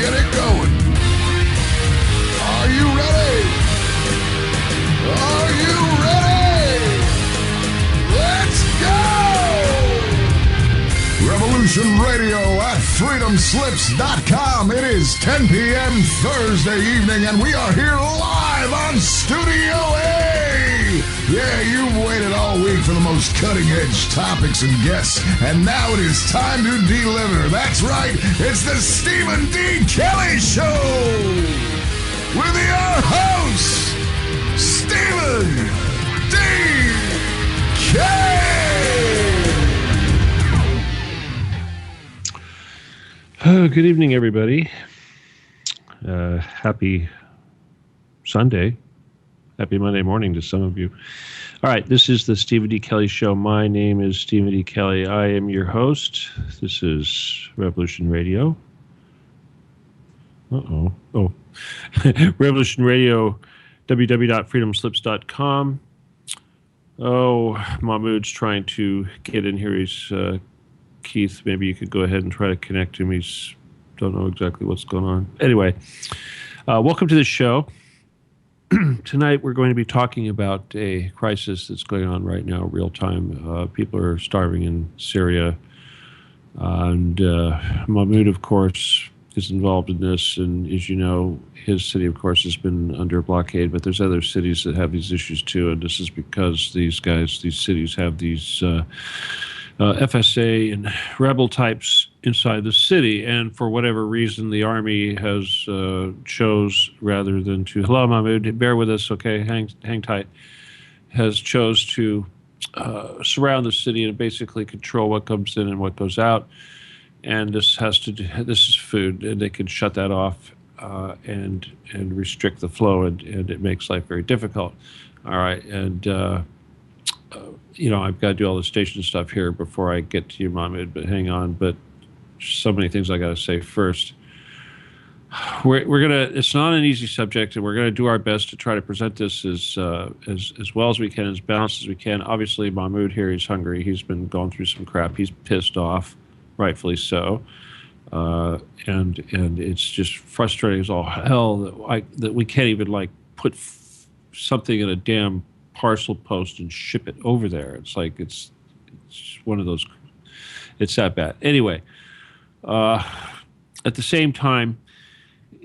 get it going. Are you ready? Are you ready? Let's go! Revolution Radio at freedomslips.com. It is 10 p.m. Thursday evening, and we are here live on Studio A. Yeah, you've waited all week for the most cutting-edge topics and guests, and now it is time to deliver. That's right, it's the Stephen D. Kelley Show with your host, Stephen D. Kelley. Good evening, everybody. Happy Sunday. Happy Monday morning to some of you. All right, this is the Stephen D. Kelley Show. My name is Stephen D. Kelley. I am your host. This is Revolution Radio. Oh. Revolution Radio, www.freedomslips.com. Oh, Mahmoud's trying to get in here. He's, Keith, maybe you could go ahead and try to connect him. He's don't know exactly what's going on. Anyway, welcome to the show. Tonight we're going to be talking about a crisis that's going on right now, real time. People are starving in Syria, and Mahmoud, of course, is involved in this. And as you know, his city, of course, has been under blockade. But there's other cities that have these issues too, and this is because these cities have these FSA and rebel types inside the city, and for whatever reason, the army has chose rather than to. Hello, Mahmoud. Bear with us, okay? Hang tight. Has chose to surround the city and basically control what comes in and what goes out. And this is food, and they can shut that off and restrict the flow, and it makes life very difficult. All right, and. I've got to do all the station stuff here before I get to you, Mahmoud, but hang on. But so many things I got to say first. It's not an easy subject, and we're going to do our best to try to present this as well as we can, as balanced as we can. Obviously, Mahmoud here, he's hungry. He's been going through some crap. He's pissed off, rightfully so. And it's just frustrating as all hell that we can't even put something in a damn parcel post and ship it over there. It's like it's one of those. It's that bad. Anyway, at the same time,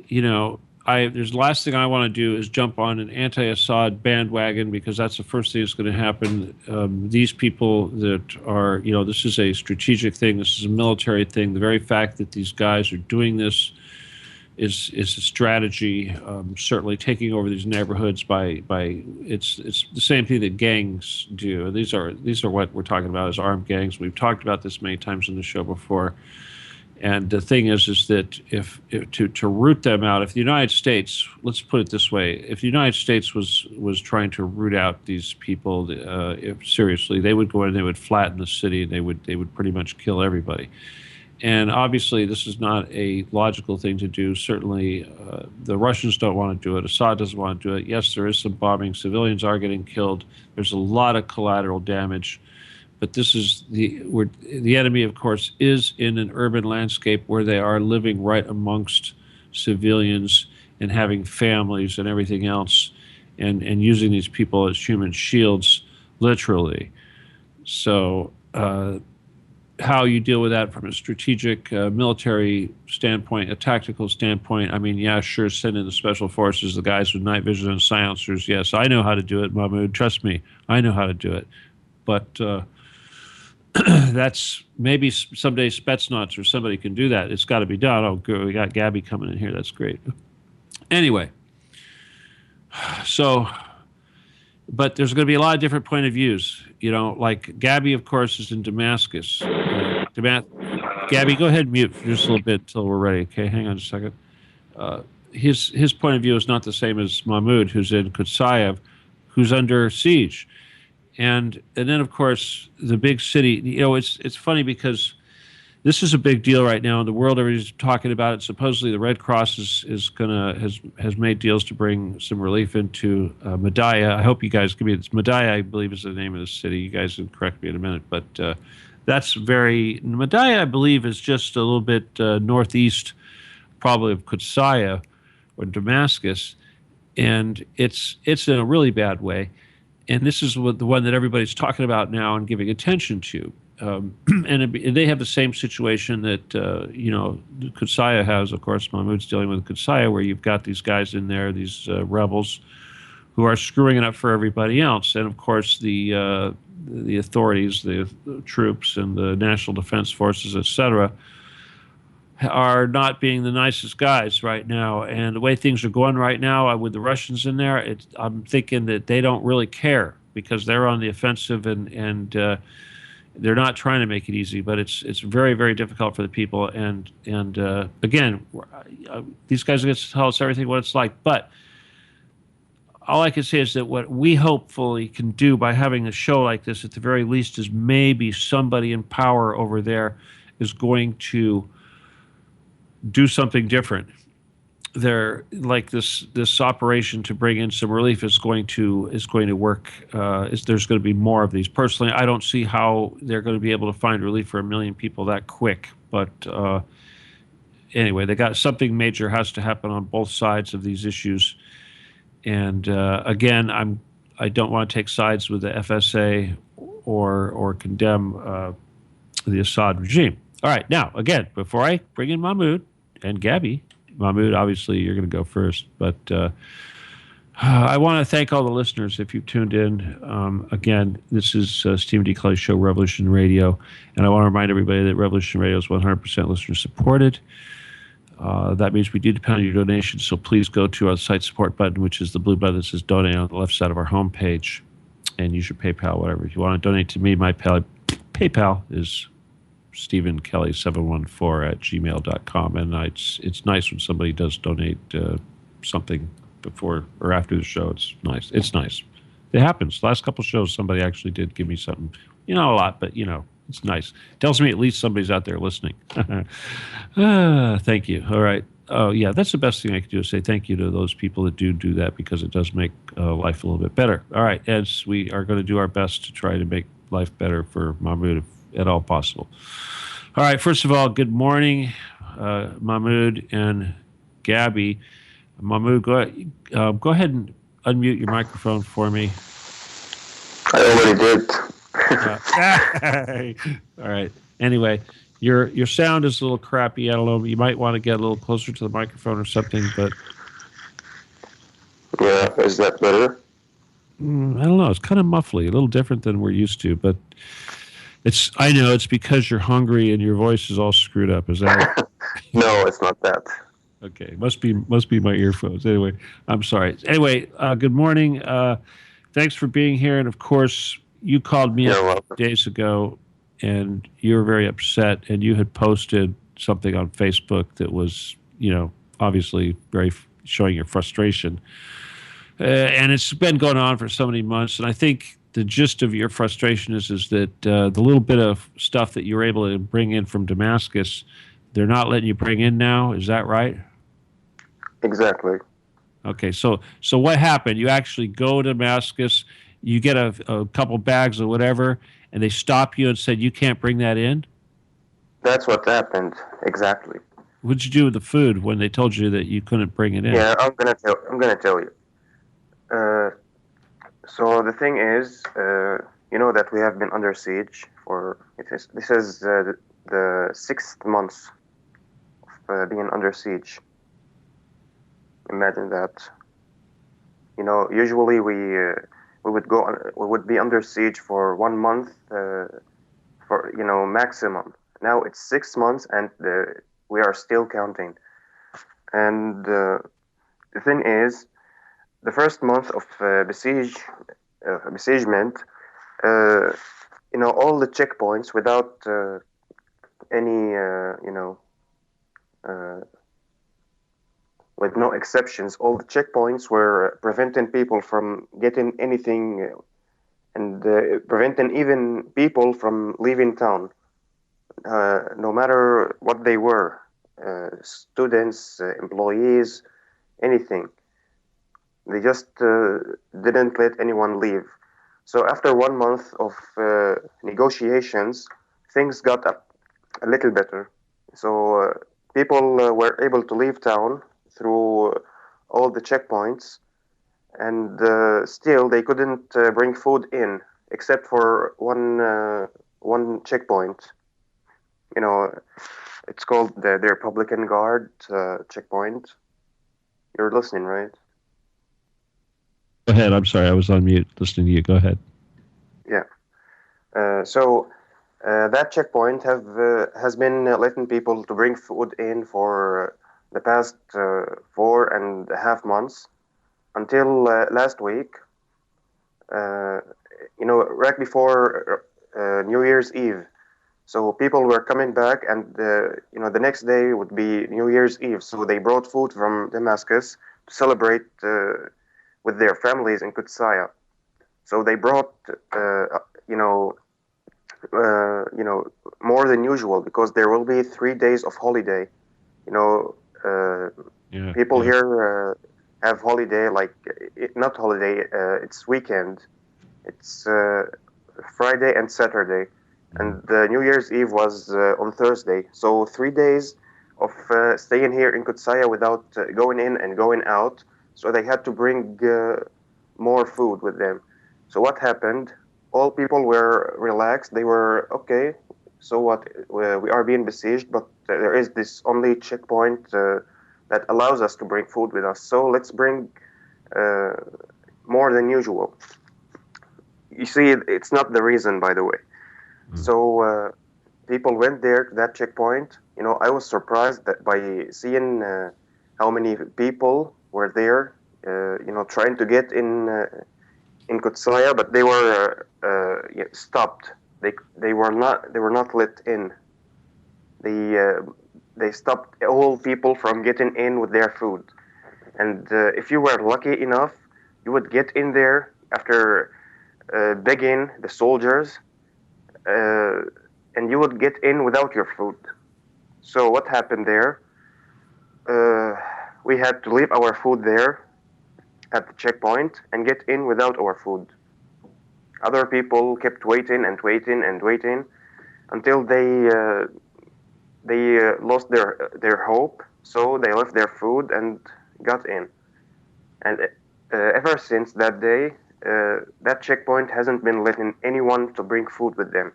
there's the last thing I want to do is jump on an anti-Assad bandwagon, because that's the first thing that's going to happen. These people that are, this is a strategic thing. This is a military thing. The very fact that these guys are doing this is a strategy. Certainly taking over these neighborhoods by it's the same thing that gangs do. These are what we're talking about as armed gangs. We've talked about this many times in the show before. And the thing is that if to root them out, if the United States, let's put it this way, if the United States was trying to root out these people, seriously, they would go in, they would flatten the city, and they would pretty much kill everybody. And obviously, this is not a logical thing to do. Certainly, the Russians don't want to do it. Assad doesn't want to do it. Yes, there is some bombing. Civilians are getting killed. There's a lot of collateral damage. But this is the enemy, of course, is in an urban landscape where they are living right amongst civilians and having families and everything else, and using these people as human shields, literally. So how you deal with that from a strategic military standpoint, a tactical standpoint, I mean, yeah, sure, send in the special forces, the guys with night vision and silencers. Yes, I know how to do it, Mahmoud. Trust me, I know how to do it. But that's maybe someday Spetsnaz or somebody can do that. It's got to be done. Oh, good. We got Gabby coming in here. That's great. Anyway, so, but there's going to be a lot of different point of views. Like Gabby, of course, is in Damascus. Gabby, go ahead and mute for just a little bit until we're ready. Okay, hang on a second. His point of view is not the same as Mahmoud, who's in Kutsayev, who's under siege. And then, of course, the big city, it's funny because this is a big deal right now in the world. Everybody's talking about it. Supposedly the Red Cross has made deals to bring some relief into Madaya. I hope you guys give me this. Madaya, I believe, is the name of the city. You guys can correct me in a minute. But Madaya, I believe, is just a little bit northeast probably of Qudsaya or Damascus, and it's in a really bad way. And this is the one that everybody's talking about now and giving attention to. And they have the same situation that Qudsaya has. Of course, Mahmoud's dealing with Qudsaya, where you've got these guys in there, these rebels, who are screwing it up for everybody else. And of course, the authorities, the troops, and the National Defense Forces, etc., are not being the nicest guys right now. And the way things are going right now, with the Russians in there, I'm thinking that they don't really care because they're on the offensive and they're not trying to make it easy. But it's very, very difficult for the people. And again, these guys are going to tell us everything what it's like, but all I can say is that what we hopefully can do by having a show like this, at the very least, is maybe somebody in power over there is going to do something different. They're like this operation to bring in some relief is going to work. There's going to be more of these. Personally, I don't see how they're going to be able to find relief for 1 million people that quick. But anyway, they got something major has to happen on both sides of these issues. And again, I don't want to take sides with the FSA or condemn the Assad regime. All right, now again, before I bring in Mahmoud and Gabby, Mahmoud, obviously you're going to go first, but I want to thank all the listeners if you've tuned in. Again, this is Stephen D. Kelley Show, Revolution Radio, and I want to remind everybody that Revolution Radio is 100% listener supported. That means we do depend on your donations, so please go to our site support button, which is the blue button that says donate on the left side of our homepage, and use your PayPal, whatever. If you want to donate to me, my PayPal is StephenKelley714@gmail.com, and it's nice when somebody does donate something before or after the show. It's nice. It's nice. It happens. The last couple of shows, somebody actually did give me something. A lot, but it's nice. Tells me at least somebody's out there listening. Thank you. All right. Oh, yeah, that's the best thing I can do is say thank you to those people that do that, because it does make life a little bit better. All right, as we are going to do our best to try to make life better for Mahmoud if at all possible. All right, first of all, good morning, Mahmoud and Gabby. Mahmoud, go ahead and unmute your microphone for me. I already did. All right. Anyway, your sound is a little crappy. I don't know. You might want to get a little closer to the microphone or something. But yeah, is that better? I don't know. It's kind of muffly, a little different than we're used to. But I know it's because you're hungry and your voice is all screwed up. Is that? No, it's not that. Okay, must be my earphones. Anyway, I'm sorry. Anyway, good morning. Thanks for being here, and of course, you called me up days ago, and you were very upset, and you had posted something on Facebook that was, obviously very showing your frustration. And it's been going on for so many months, and I think the gist of your frustration is that the little bit of stuff that you were able to bring in from Damascus, they're not letting you bring in now. Is that right? Exactly. Okay, so what happened? You actually go to Damascus, you get a couple bags or whatever, and they stop you and said you can't bring that in? That's what happened, exactly. What did you do with the food when they told you that you couldn't bring it in? Yeah, I'm gonna tell you. So the thing is, you know that we have been under siege for this is the 6th month of being under siege. Imagine that. Usually we would be under siege for 1 month, for maximum. Now it's 6 months, and we are still counting. And the thing is, the first month of besiegement, all the checkpoints without any, with no exceptions, all the checkpoints were preventing people from getting anything, and preventing even people from leaving town, no matter what they were, students, employees, anything. They just didn't let anyone leave. So after 1 month of negotiations, things got a little better. So people were able to leave town through all the checkpoints, and still they couldn't bring food in except for one checkpoint. You know, it's called the Republican Guard checkpoint. You're listening, right? Go ahead. I'm sorry. I was on mute listening to you. Go ahead. Yeah. So that checkpoint has been letting people to bring food in for the past 4.5 months until last week. Right before New Year's Eve. So people were coming back, and the next day would be New Year's Eve. So they brought food from Damascus to celebrate with their families in Qudsaya. So they brought, more than usual because there will be 3 days of holiday. People here have holiday, like not holiday. It's weekend. It's Friday and Saturday, and New Year's Eve was on Thursday. So 3 days of staying here in Qudsaya without going in and going out. So they had to bring more food with them. So what happened? All people were relaxed. They were okay. So what? We are being besieged, but there is this only checkpoint that allows us to bring food with us. So let's bring more than usual. You see, it's not the reason, by the way. So people went there to that checkpoint. I was surprised that by seeing how many people were there. Trying to get in Qudsaya, but they were stopped. They were not let in. They stopped all people from getting in with their food. And if you were lucky enough, you would get in there after begging the soldiers, and you would get in without your food. So what happened there? We had to leave our food there at the checkpoint and get in without our food. Other people kept waiting and waiting and waiting until they lost their hope. So they left their food and got in. And ever since that day, that checkpoint hasn't been letting anyone to bring food with them.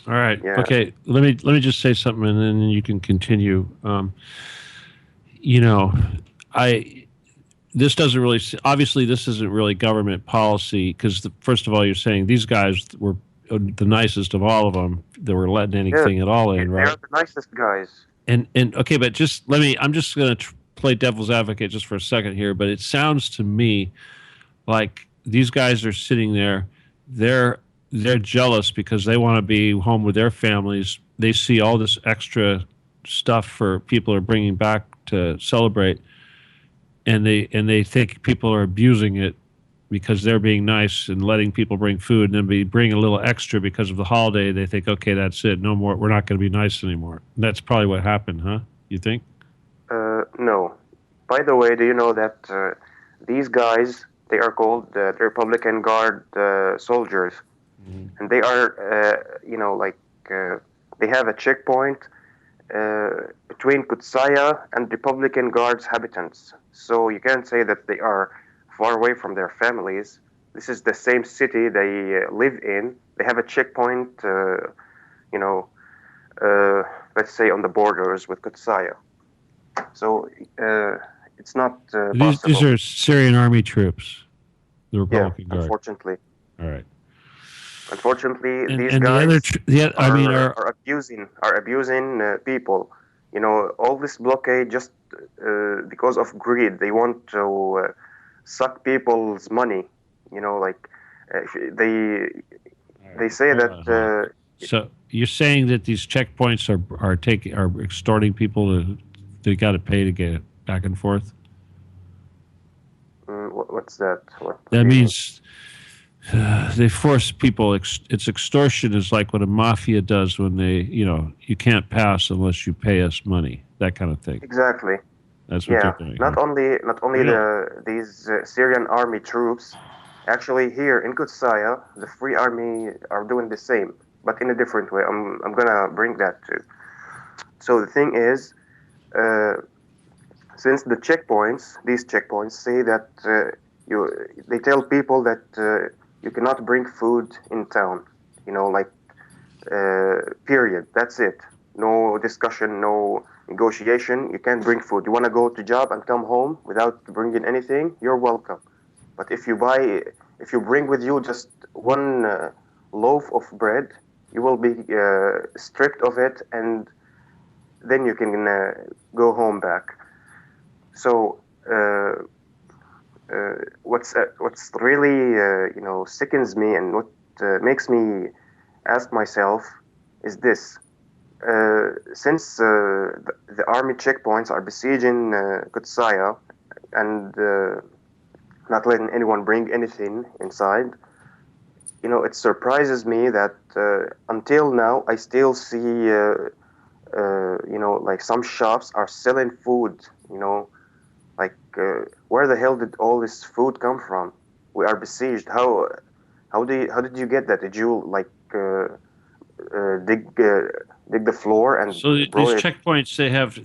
All right. Yeah. Okay. Let me just say something, and then you can continue. This doesn't really, obviously this isn't really government policy, because first of all, you're saying these guys were the nicest of all of them that were letting anything at all in, right? They're the nicest guys. And okay, but I'm just going to play devil's advocate just for a second here, but it sounds to me like these guys are sitting there, they're jealous because they want to be home with their families. They see all this extra stuff for people are bringing back to celebrate, and they think people are abusing it because they're being nice and letting people bring food, and then bring a little extra because of the holiday. They think, okay, that's it. No more. We're not going to be nice anymore. And that's probably what happened, huh? You think? No. By the way, do you know that these guys, they are called the Republican Guard soldiers, and they are, they have a checkpoint between Qudsaya and Republican Guards habitants. So you can't say that they are far away from their families. This is the same city they live in. They have a checkpoint, let's say on the borders with Qudsaya. So it's not possible. These are Syrian army troops, the Republican Guard. Unfortunately. All right. Unfortunately, And these guys are abusing people. All this blockade just because of greed. They want to suck people's money. They say that. So you're saying that these checkpoints are extorting people they got to pay to get it back and forth? What's that? That means they force people. It's extortion is like what a mafia does when they, you can't pass unless you pay us money, that kind of thing. Exactly. That's what they're doing. Not only these Syrian army troops. Actually, here in Qudsaya, the Free Army are doing the same, but in a different way. I'm gonna bring that too. So the thing is, uh, since these checkpoints say that they tell people that you cannot bring food in town, like period. That's it. No discussion, no negotiation. You can't bring food. You want to go to job and come home without bringing anything, you're welcome. But if you bring with you just one loaf of bread, you will be stripped of it, and then you can go home back. So what's really sickens me, and what makes me ask myself is this: since the army checkpoints are besieging Kutsaya and not letting anyone bring anything inside, it surprises me that until now I still see like some shops are selling food. Like where the hell did all this food come from? We are besieged. How did you get that? Did you like dig the floor and So brought these it? checkpoints,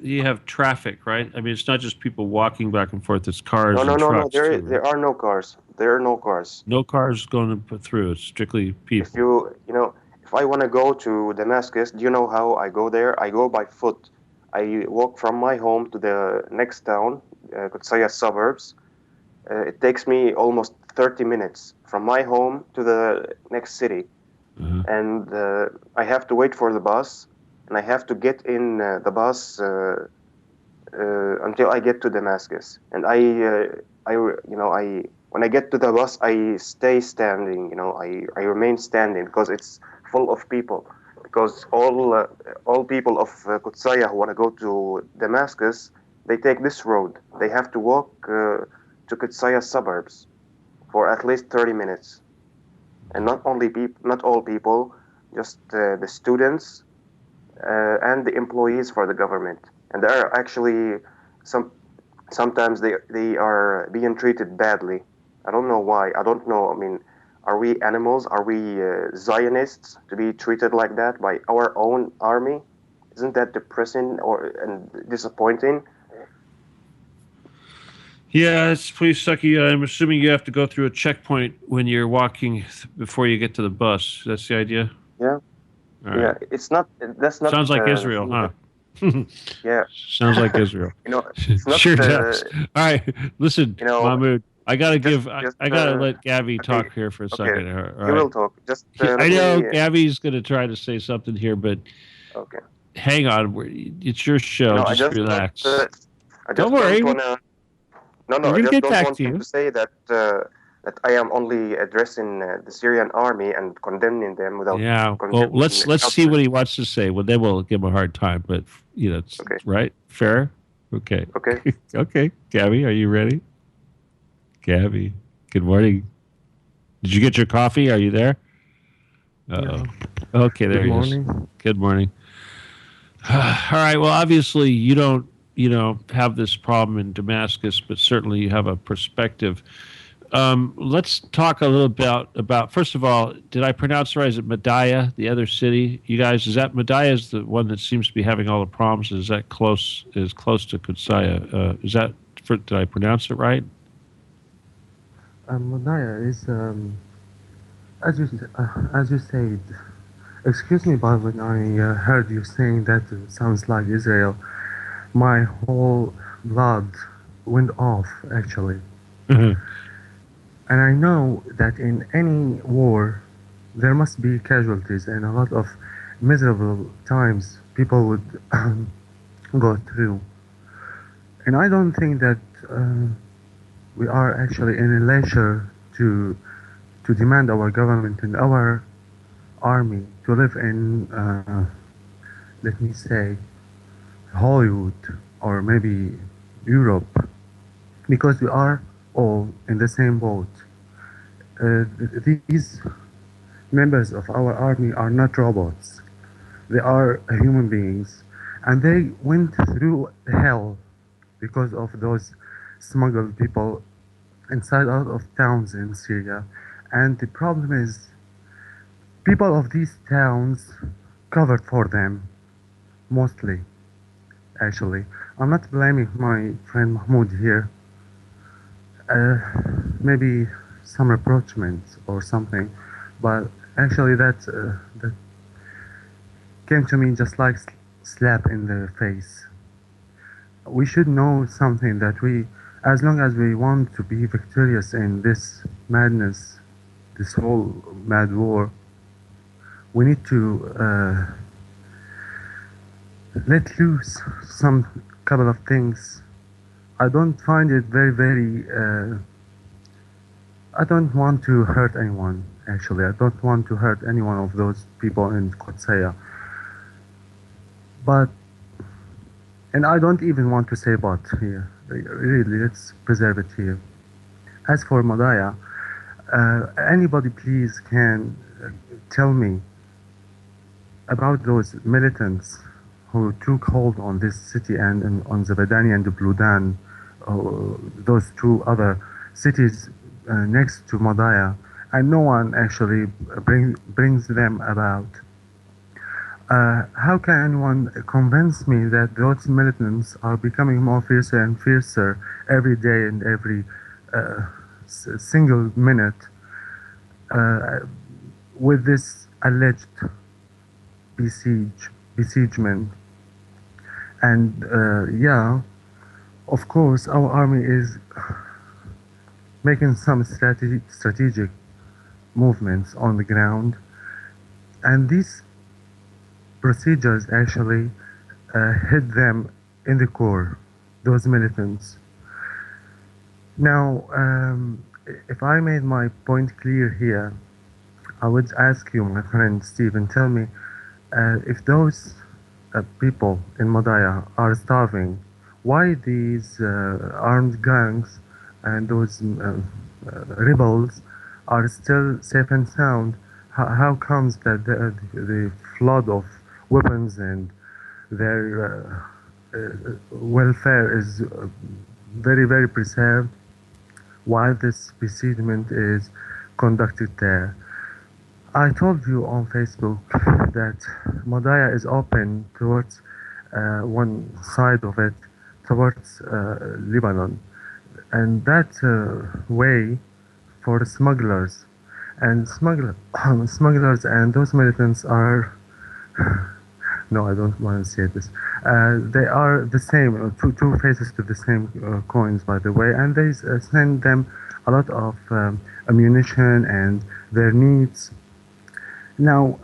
you have traffic, right? I mean, it's not just people walking back and forth; it's cars No, and no, no. trucks too, There right? are no cars. There are no cars. No cars going to put through. It's strictly If people. if I want to go to Damascus, do you know how I go there? I go by foot. I walk from my home to the next town, Kutsaya suburbs. It takes me almost 30 minutes from my home to the next city. Uh-huh. And I have to wait for the bus, and I have to get in the bus until I get to Damascus. And when I get to the bus, I stay standing. I remain standing because it's full of people. Because all people of Kutsaya who want to go to Damascus, they take this road. They have to walk to Kutsaya suburbs for at least 30 minutes. And not all people, just the students and the employees for the government. And there are actually sometimes they are being treated badly. I don't know why. I don't know. I mean, are we animals? Are we Zionists to be treated like that by our own army? Isn't that depressing and disappointing? Yeah, it's pretty sucky. I'm assuming you have to go through a checkpoint when you're walking before you get to the bus. That's the idea. Yeah, All yeah. right. It's not. That's not Sounds like the Israel, thing huh? that. Yeah. Sounds like Israel. It's not. Sure does. All right, listen, You know, Mahmoud. I gotta just give. just I gotta let Gabby okay, talk here for a okay. second. All You will right. talk. Just I let know me. Gabby's gonna try to say something here, but Okay. hang on. It's your show. I Just just don't. relax. I Don't just don't worry. wanna. No. We're I gonna just get don't back want to you to you. say that I am only addressing the Syrian army and condemning them without Yeah. Well, condemning let's see what others. he wants to say. Well, then we'll give him a hard time. But it's Okay. right. Fair. Okay. Okay. Okay. Gabby, are you ready? Gabby, good morning. Did you get your coffee? Are you there? Yeah. Uh oh. Okay, Good there he is. morning. Good morning. All right. Well, obviously you don't, have this problem in Damascus, but certainly you have a perspective. Let's talk a little about first of all, did I pronounce it right? Is it Madaya, the other city? You guys, is that Madaya is the one that seems to be having all the problems? Is that close to Kutsaya? Did I pronounce it right? Madaya is as you said. Excuse me, but when I heard you saying that it sounds like Israel, my whole blood went off actually. And I know that in any war, there must be casualties and a lot of miserable times people would go through. And I don't think that we are actually in a leisure to demand our government and our army to live in, let me say, Hollywood or maybe Europe, because we are all in the same boat. These members of our army are not robots. They are human beings, and they went through hell because of those smuggled people inside out of towns in Syria. And the problem is, people of these towns covered for them mostly. actually. I'm not blaming my friend Mahmoud here. Maybe some reproachment or something, but actually that came to me just like slap in the face. We should know something that as long as we want to be victorious in this madness, this whole mad war, we need to let loose some couple of things. I don't find it very. I don't want to hurt anyone. Actually, I don't want to hurt any one of those people in Qudsiya. But, and I don't even want to say but here. Really, let's preserve it here. As for Madaya, anybody please can tell me about those militants who took hold on this city and on Zabadani and Bludan, those two other cities next to Madaya, and no one actually brings them about. How can anyone convince me that those militants are becoming more fiercer and fiercer every day and every single minute with this alleged besiegement? And yeah, of course, our army is making some strategic movements on the ground, and these procedures actually hit them in the core, those militants. Now, if I made my point clear here, I would ask you, my friend Stephen, tell me if those people in Madaya are starving, why these armed gangs and those rebels are still safe and sound? How comes that the flood of weapons and their welfare is very preserved while this besiegement is conducted there? I told you on Facebook that Madaya is open towards one side of it, towards Lebanon, and that way for smugglers, and smugglers and those militants are no, I don't want to say this. They are the same, two faces to the same coins, by the way, and they send them a lot of ammunition and their needs. Now,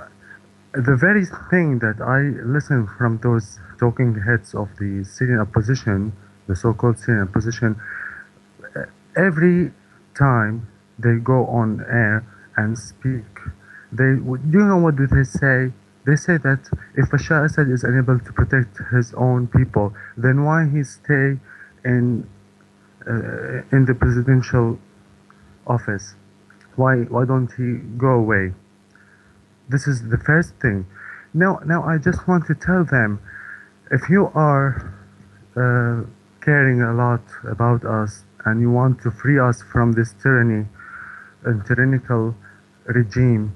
the very thing that I listen from those talking heads of the Syrian opposition, the so-called Syrian opposition, every time they go on air and speak, do you know what do they say? They say that if Bashar Assad is unable to protect his own people, then why he stay in the presidential office? Why don't he go away? This is the first thing. Now I just want to tell them, if you are caring a lot about us and you want to free us from this tyranny and tyrannical regime,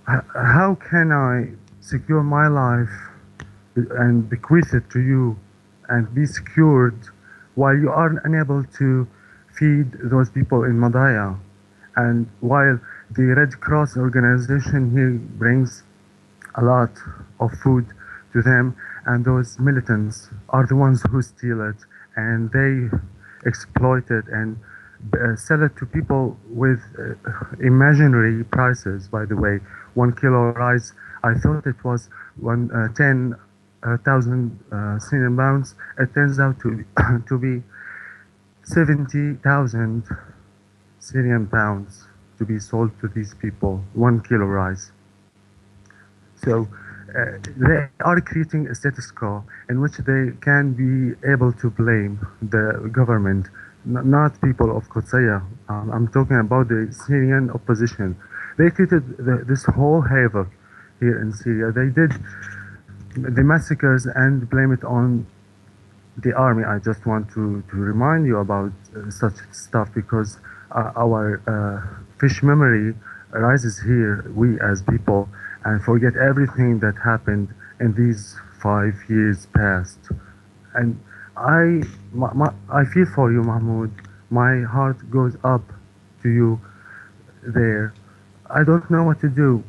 how can I secure my life and bequeath it to you and be secured while you are unable to feed those people in Madaya, and while the Red Cross organization here brings a lot of food to them, and those militants are the ones who steal it and they exploit it and sell it to people with imaginary prices. By the way, 1 kilo rice, I thought it was 10,000 Syrian pounds. It turns out to be 70,000 Syrian pounds to be sold to these people, 1 kilo rice. So they are creating a status quo in which they can be able to blame the government, not people of Qudsiya. I'm talking about the Syrian opposition. They created this whole havoc here in Syria. They did the massacres and blame it on the army. I just want to remind you about such stuff because our fish memory rises here, we as people, and forget everything that happened in these 5 years past. And I feel for you, Mahmoud. My heart goes up to you there. I don't know what to do.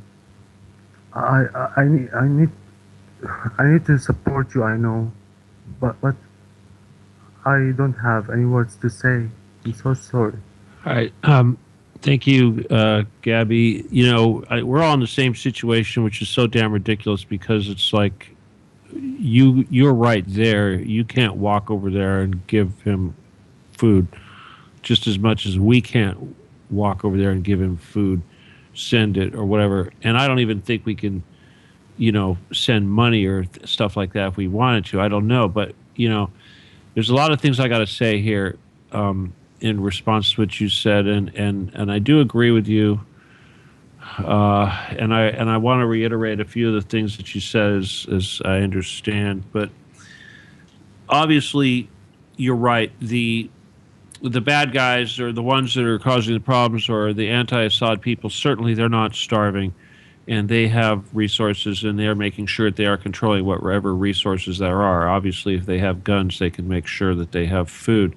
I need to support you. I know, but I don't have any words to say. I'm so sorry. All right. Thank you, Gabby. We're all in the same situation, which is so damn ridiculous because it's like you're right there. You can't walk over there and give him food just as much as we can't walk over there and give him food, send it or whatever. And I don't even think we can, send money or stuff like that if we wanted to. I don't know, but there's a lot of things I got to say here in response to what you said, and I do agree with you. And I want to reiterate a few of the things that you said as I understand. But obviously, you're right. The bad guys or the ones that are causing the problems or the anti-Assad people, certainly they're not starving, and they have resources, and they're making sure that they are controlling whatever resources there are. Obviously, if they have guns, they can make sure that they have food.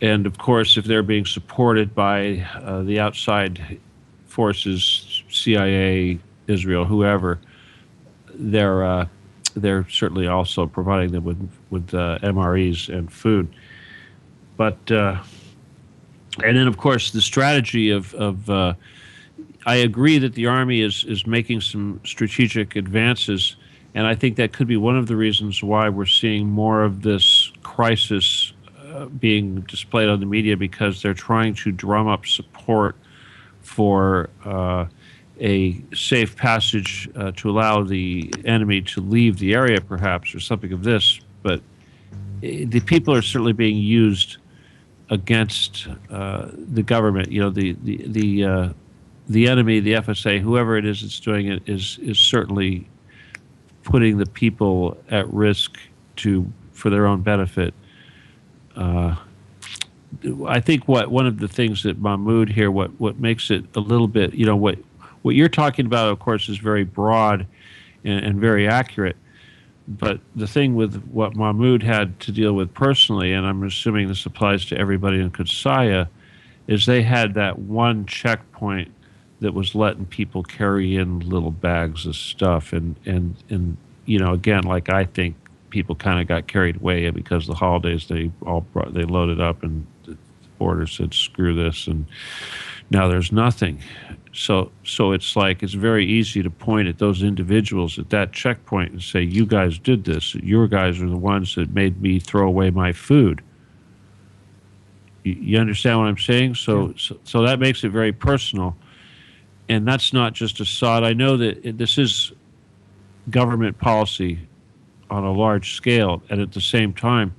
And of course, if they're being supported by the outside forces, CIA, Israel, whoever, they're certainly also providing them with MREs and food. But and then of course the strategy of I agree that the army is making some strategic advances, and I think that could be one of the reasons why we're seeing more of this crisis being displayed on the media, because they're trying to drum up support for a safe passage to allow the enemy to leave the area, perhaps, or something of this. But the people are certainly being used against the government. The enemy, the FSA, whoever it is that's doing it, is certainly putting the people at risk for their own benefit. I think one of the things that Mahmoud here, what makes it a little bit, what you're talking about, of course, is very broad and very accurate. But the thing with what Mahmoud had to deal with personally, and I'm assuming this applies to everybody in Kutsaya, is they had that one checkpoint that was letting people carry in little bags of stuff. And again, like I think people kind of got carried away because the holidays they loaded up and the border said screw this, and now there's nothing. So it's like it's very easy to point at those individuals at that checkpoint and say, you guys did this. Your guys are the ones that made me throw away my food. You understand what I'm saying? So that makes it very personal. And that's not just Assad. I know that this is government policy on a large scale, and at the same time,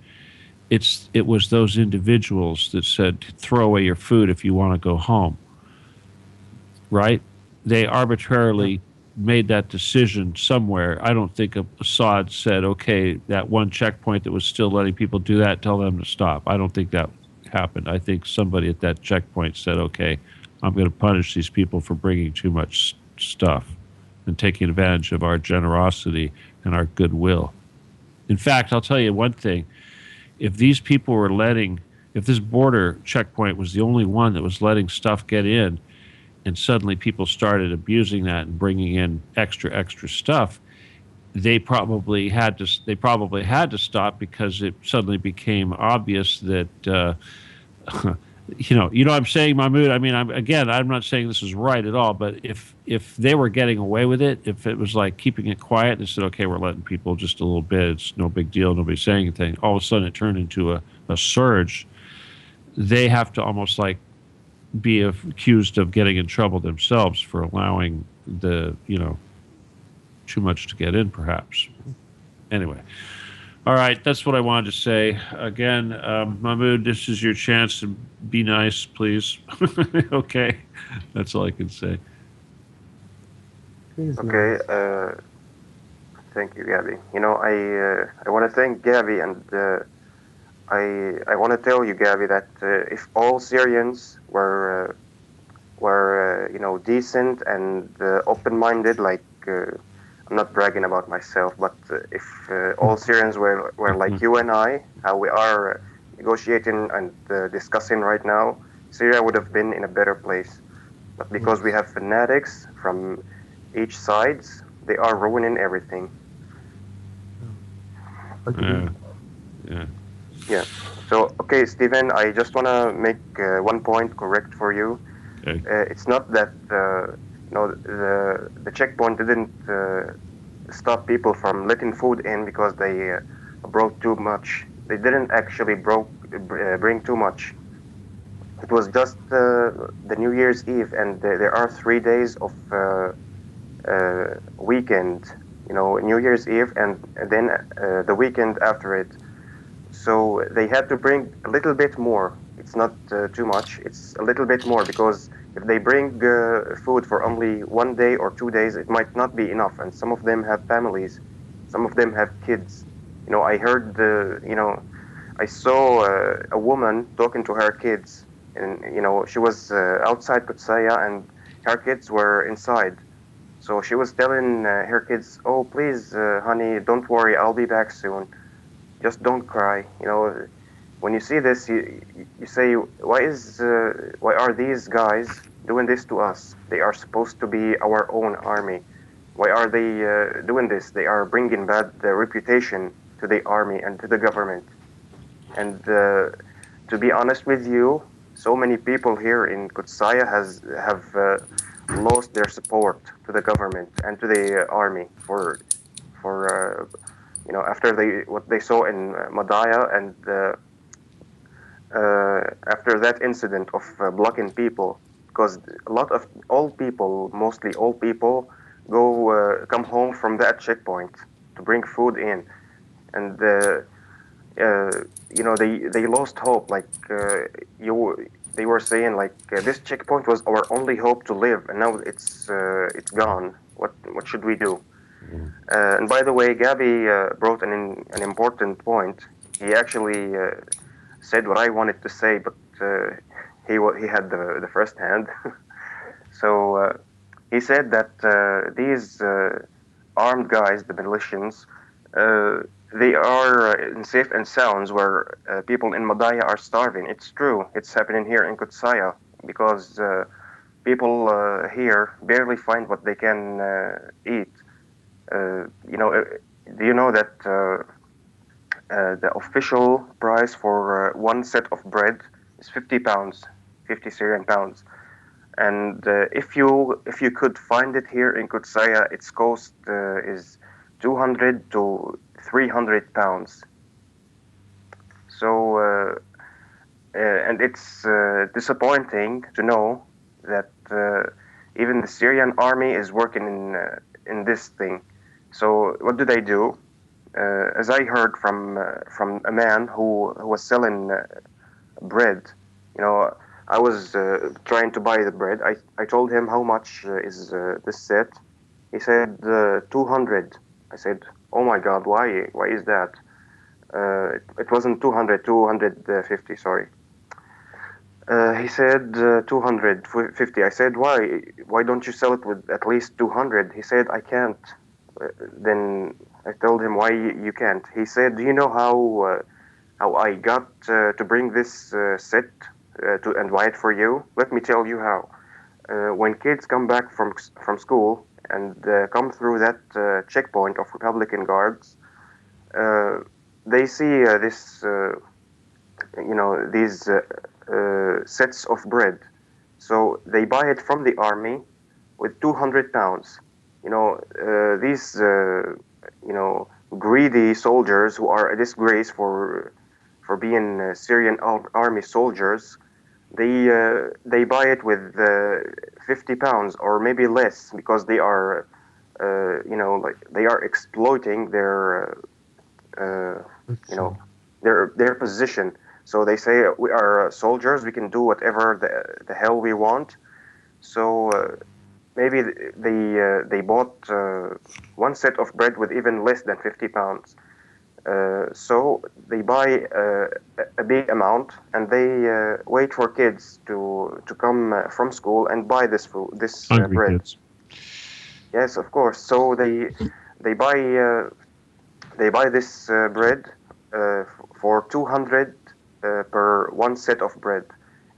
it was those individuals that said, throw away your food if you want to go home. Right? They arbitrarily made that decision somewhere. I don't think Assad said, okay, that one checkpoint that was still letting people do that, tell them to stop. I don't think that happened. I think somebody at that checkpoint said, okay, I'm going to punish these people for bringing too much stuff and taking advantage of our generosity and our goodwill. In fact, I'll tell you one thing. If these people were if this border checkpoint was the only one that was letting stuff get in, and suddenly people started abusing that and bringing in extra stuff, they probably had to stop, because it suddenly became obvious that you know what I'm saying, Mahmoud? I mean, I'm not saying this is right at all, but if they were getting away with it, if it was like keeping it quiet, they said, okay, we're letting people just a little bit, it's no big deal, nobody's saying anything, all of a sudden it turned into a surge, they have to almost like be accused of getting in trouble themselves for allowing too much to get in, perhaps. Anyway. All right, that's what I wanted to say. Again, Mahmoud, this is your chance to be nice, please. Okay, that's all I can say. Okay, thank you, Gabby. I want to thank Gabby, and I want to tell you, Gabby, that if all Syrians were decent and open-minded, like I'm not bragging about myself, but if all Syrians were like you and I, how we are negotiating and discussing right now, Syria would have been in a better place. But because we have fanatics from each sides, they are ruining everything. Agree. Yeah. Yeah. So, okay, Stephen, I just want to make one point correct for you. Okay. It's not that the checkpoint didn't stop people from letting food in because they brought too much. They didn't actually bring too much. It was just the New Year's Eve, and there are 3 days of weekend. New Year's Eve, and then the weekend after it. So they had to bring a little bit more. It's not too much. It's a little bit more because if they bring food for only 1 day or 2 days, it might not be enough. And some of them have families. Some of them have kids. I heard I saw a woman talking to her kids, and she was outside Kutsaya, and her kids were inside. So she was telling her kids, "Oh, please, honey, don't worry, I'll be back soon. Just don't cry." When you see this, you say, why are these guys doing this to us? They are supposed to be our own army. Why are they doing this? They are bringing bad reputation to the army and to the government. And to be honest with you, so many people here in Kutsaya have lost their support to the government and to the army for after what they saw in Madaya, and after that incident of blocking people, because a lot of old people, mostly old people, come home from that checkpoint to bring food in, and they lost hope. Like they were saying, like this checkpoint was our only hope to live, and now it's gone. What should we do? And by the way, Gabby brought an important point. He actually said what I wanted to say, but he had the first hand. So he said that these armed guys, the militians, uh, they are in safe and sounds where people in Madaya are starving. It's true. It's happening here in Kutsaya because people here barely find what they can eat. Do you know that the official price for one set of bread is 50 pounds, 50 Syrian pounds? And if you could find it here in Kutsaya, its cost is 200 to 300 pounds. So and it's disappointing to know that even the Syrian army is working in this thing. So what do? As I heard from a man who was selling bread, I was trying to buy the bread. I told him how much is this set. He said 200. I said, "Oh my God, why? Why is that?" It wasn't 200, 250. Sorry. He said 250. I said, "Why? Why don't you sell it with at least 200?" He said, "I can't." Then I told him, "Why you can't?" He said, "Do you know how I got to bring this set to and buy it for you? Let me tell you how. When kids come back from school and come through that checkpoint of Republican guards, uh, they see these sets of bread. So they buy it from the army with 200 pounds. These greedy soldiers who are a disgrace for being Syrian army soldiers. They buy it with 50 pounds or maybe less because they are like they are exploiting uh, you know their position. So they say we are soldiers, we can do whatever the hell we want. So maybe they bought one set of bread with even less than 50 pounds. So they buy a big amount, and they wait for kids to come from school and buy this food, this Hungry bread. kids. Yes, of course. So they buy this bread for 200 per one set of bread,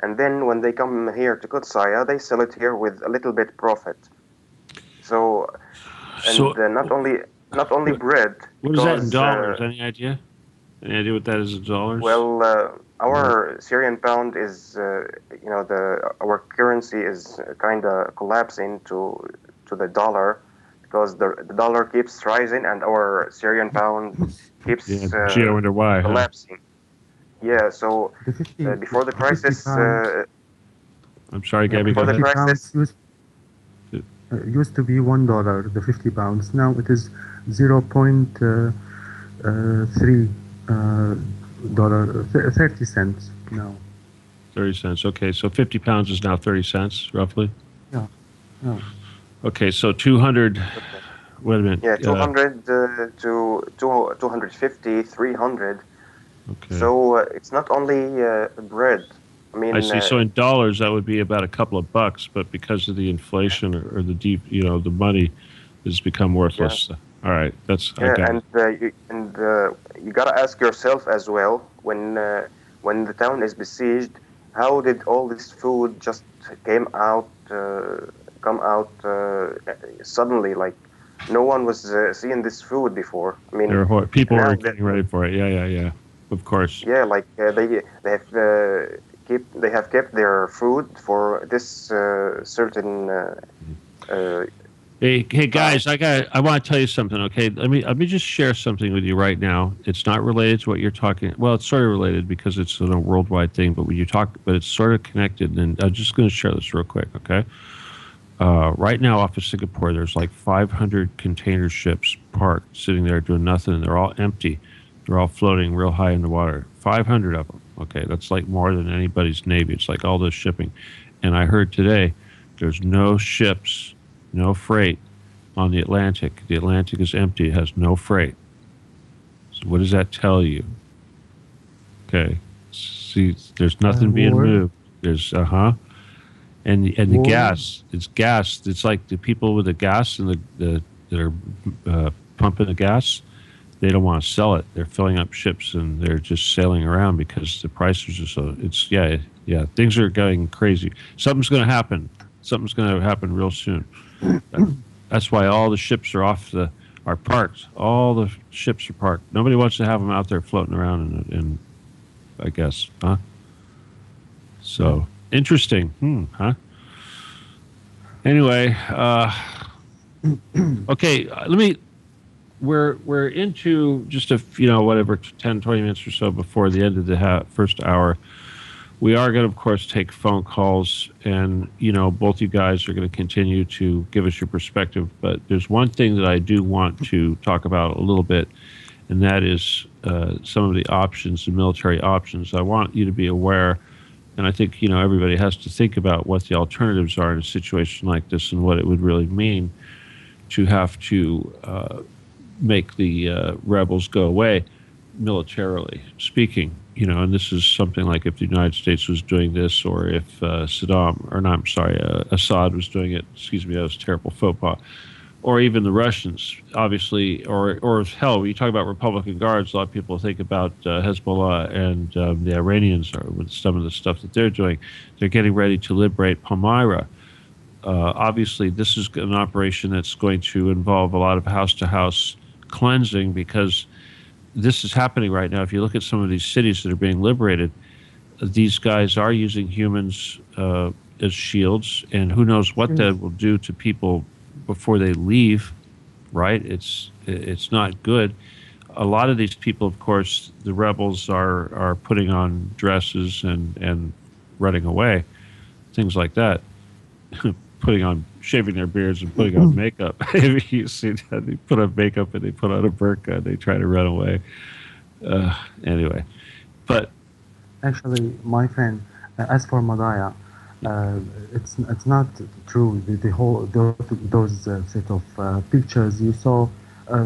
and then when they come here to Kutsaya, they sell it here with a little bit profit. So, So, and not only bread, what is that in because dollars? Any idea? Any idea what that is in dollars? well, our Syrian pound is our currency is kind of collapsing to the dollar, because the dollar keeps rising and our Syrian pound keeps Gee, I wonder why, huh? collapsing. Yeah, so The 50, before the the 50 crisis, pounds, I'm sorry, Gabby, go before the ahead. 50 crisis, pounds used to be $1, the 50 pounds. Now it is 0.3 dollar, 30 cents now. 30 cents. Okay, so 50 pounds is now 30 cents, roughly? Yeah, yeah. Okay, so 200, wait a minute. yeah, 200 to 250, 300. Okay. So it's not only bread. I mean, I see. So in dollars, that would be about a couple of bucks, but because of the inflation or the deep, the money has become worthless. All right, I got and you gotta ask yourself as well, when the town is besieged, how did all this food just come out suddenly? Like no one was seeing this food before. I mean, people now are getting ready for it. Yeah. Of course. yeah, like they have kept their food for this certain. Hey guys, I want to tell you something, okay? Let me just share something with you right now. It's not related to what you're talking. Well, it's sort of related because it's a worldwide thing, but it's sort of connected. And I'm just going to share this real quick, okay? Right now, off of Singapore, there's like 500 container ships parked, sitting there doing nothing, and they're all empty. They're all floating real high in the water. 500 of them. Okay, that's like more than anybody's navy. It's like all this shipping. And I heard today there's no ships, no freight on the Atlantic. The Atlantic is empty. It has no freight. So what does that tell you? Okay. See, there's nothing being moved. There's, And the gas, it's gas. It's like the people with the gas and that are pumping the gas, they don't want to sell it. They're filling up ships and they're just sailing around because the prices are so. Things are going crazy. Something's going to happen. Something's going to happen real soon. That's why all the ships are parked. All the ships are parked. Nobody wants to have them out there floating around, and I guess, huh? So interesting, huh? Anyway, okay. We're into just whatever 10, 20 minutes or so before the end of the first hour. We are going to, of course, take phone calls, and both you guys are going to continue to give us your perspective. But there's one thing that I do want to talk about a little bit, and that is some of the options, the military options. I want you to be aware, and I think everybody has to think about what the alternatives are in a situation like this and what it would really mean to have to make the rebels go away, militarily speaking. And this is something like if the United States was doing this, or if Assad was doing it. Excuse me, that was a terrible faux pas. Or even the Russians, obviously, or hell, when you talk about Republican Guards, a lot of people think about Hezbollah and the Iranians, or with some of the stuff that they're doing. They're getting ready to liberate Palmyra. Obviously, this is an operation that's going to involve a lot of house-to-house cleansing, because this is happening right now. If you look at some of these cities that are being liberated, these guys are using humans as shields, and who knows what that will do to people before they leave, right? It's not good. A lot of these people, of course, the rebels are putting on dresses and running away, things like that. Shaving their beards and putting on makeup. You see that? They put on makeup and they put on a burqa and they try to run away. Anyway, but actually, my friend, as for Madaya, it's not true. The whole those set of pictures you saw,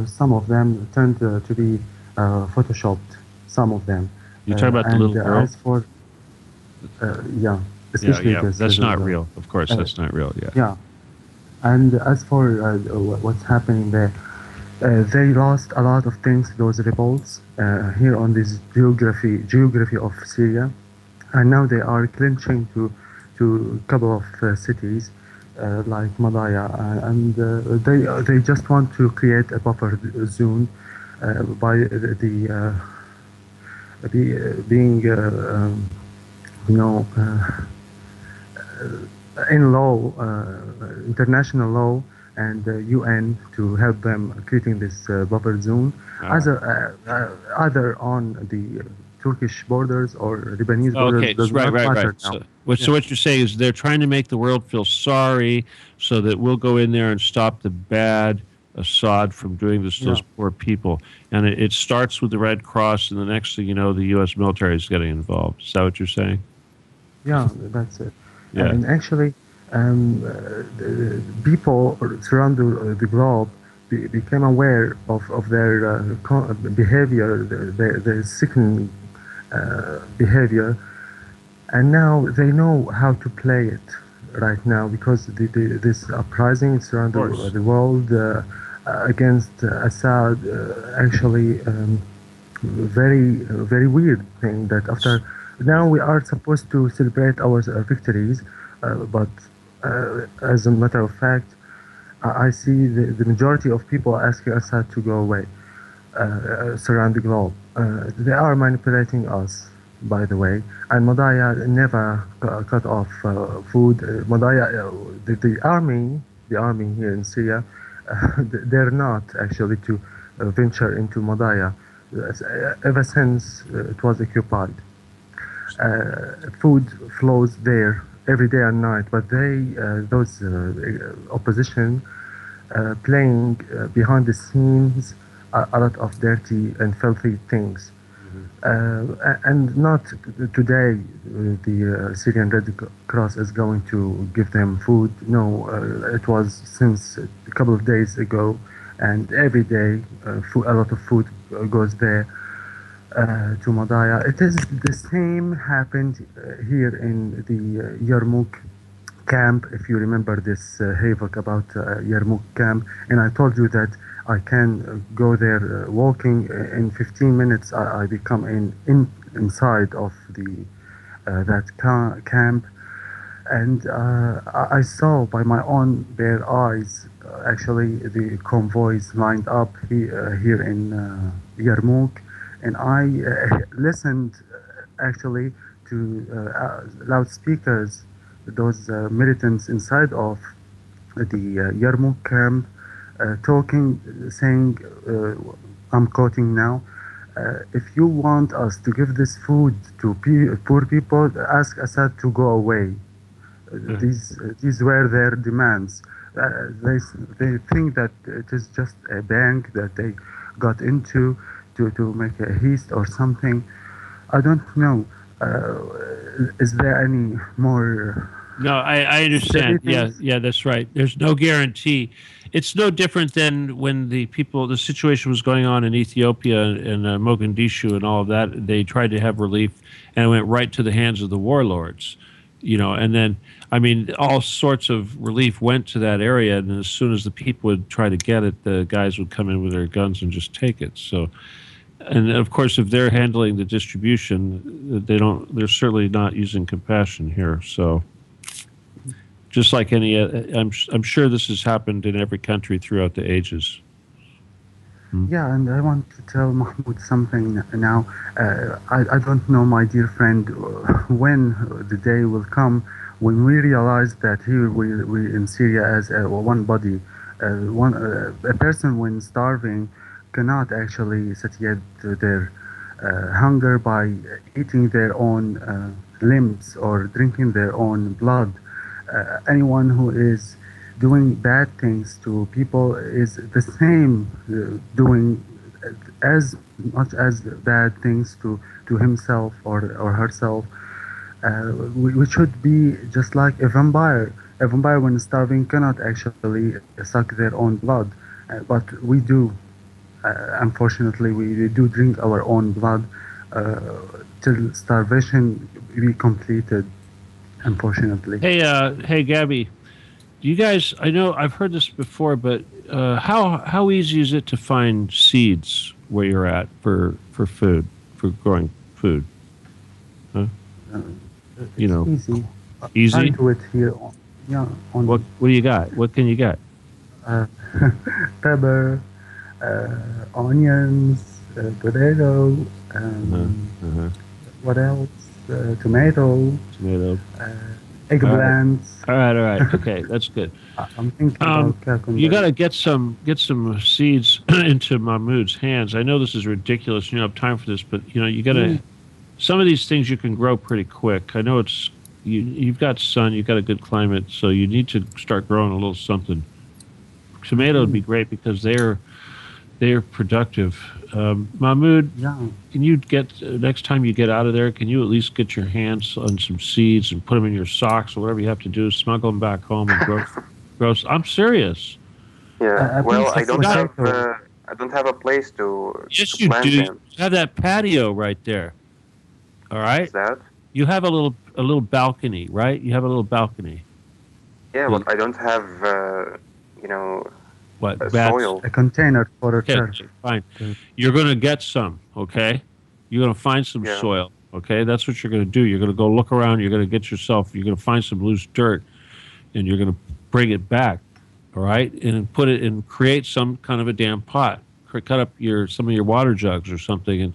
some of them turned to be photoshopped. Some of them. You talking about the little girl? As for especially that's not real. Of course, that's not real. Yeah. Yeah. And as for what's happening there, they lost a lot of things, those rebels, here on this geography of Syria, and now they are clinching to a couple of cities like Madaya, and they just want to create a buffer zone by being you know in law, international law, and UN to help them creating this buffer zone, either on the Turkish borders or Lebanese borders. Okay, Does right, not right, matter right. now. So what you're saying is they're trying to make the world feel sorry, so that we'll go in there and stop the bad Assad from doing this to Yeah, those poor people. And it starts with the Red Cross, and the next thing you know, the U.S. military is getting involved. Is that what you're saying? yeah, that's it. Yeah. And actually, people around the globe became aware of their behavior, their sickening behavior, and now they know how to play it right now because this uprising around Of course. the world against Assad actually very weird thing that after now we are supposed to celebrate our victories, but as a matter of fact, I see the majority of people asking Assad to go away surround the globe. They are manipulating us, by the way. And Madaya never cut off food. Madaya, the army here in Syria, they're not actually to venture into Madaya ever since it was occupied. Food flows there every day and night, but those opposition, playing behind the scenes a lot of dirty and filthy things. And not today, the Syrian Red Cross is going to give them food. No, it was since a couple of days ago, and every day a lot of food goes there to Madaya. It is the same happened here in the Yarmouk camp, if you remember this havoc about Yarmouk camp, and I told you that I can go there walking in 15 minutes. I become inside of the that camp, and I saw by my own bare eyes actually the convoys lined up here in Yarmouk, and I listened actually to loudspeakers, those militants inside of the Yarmouk camp talking, saying, I'm quoting now, if you want us to give this food to poor people, ask Assad to go away. These were their demands. They think that it is just a bank that they got into to make a heist or something. I don't know. Is there any more No, I silly understand. Yeah, things? yeah, that's right. There's no guarantee. It's no different than when the situation was going on in Ethiopia and Mogadishu and all of that. They tried to have relief, and it went right to the hands of the warlords. And then, I mean, all sorts of relief went to that area, and as soon as the people would try to get it, the guys would come in with their guns and just take it. So, and of course, if they're handling the distribution, they don't. They're certainly not using compassion here. So, just like any, I'm sure this has happened in every country throughout the ages. Yeah, and I want to tell Mahmoud something now. I don't know, my dear friend, when the day will come when we realize that here we in Syria as one body, a person when starving cannot actually satiate their hunger by eating their own limbs or drinking their own blood. Anyone who is doing bad things to people is the same doing as much as bad things to himself or herself. We should be just like a vampire. A vampire, when starving, cannot actually suck their own blood, but we do. Unfortunately, we do drink our own blood till starvation be completed. Unfortunately. Hey, Gabby, You guys, I know I've heard this before, but how easy is it to find seeds where you're at for food, for growing food? Huh? Uh, You it's know, easy. I easy. do it here. Yeah, What on do you got? What can you get? uh, pepper, onions, potato, Uh-huh. Uh-huh. what else? Tomato, Tomato. uh, All right. eggplants. All right. Okay, that's good. I'm thinking Um, about you got cucumber. to get some seeds into Mahmoud's hands. I know this is ridiculous. You don't have time for this, but you got to. Mm, Some of these things you can grow pretty quick. I know you've got sun, you've got a good climate, so you need to start growing a little something. Tomato would be mm, great because they're productive. Mahmoud, yeah. can you get next time you get out of there? Can you at least get your hands on some seeds and put them in your socks or whatever you have to do? Smuggle them back home and grow. Grow. I'm serious. Yeah. A Well, piece of potato. I don't have a place to Yes, you do. plant You them. have that patio right there. All Is right. that? You have a little balcony, right? You have a little balcony. Yeah, You- but I don't have you know What bats? soil. A container for a Okay, turf. fine. Uh, You're going to get some, okay? You're going to find some Yeah. soil, okay? That's what you're going to do. You're going to go look around. You're going to get yourself, you're going to find some loose dirt and you're going to bring it back, all right? And put it and create some kind of a damn pot. Cut up some of your water jugs or something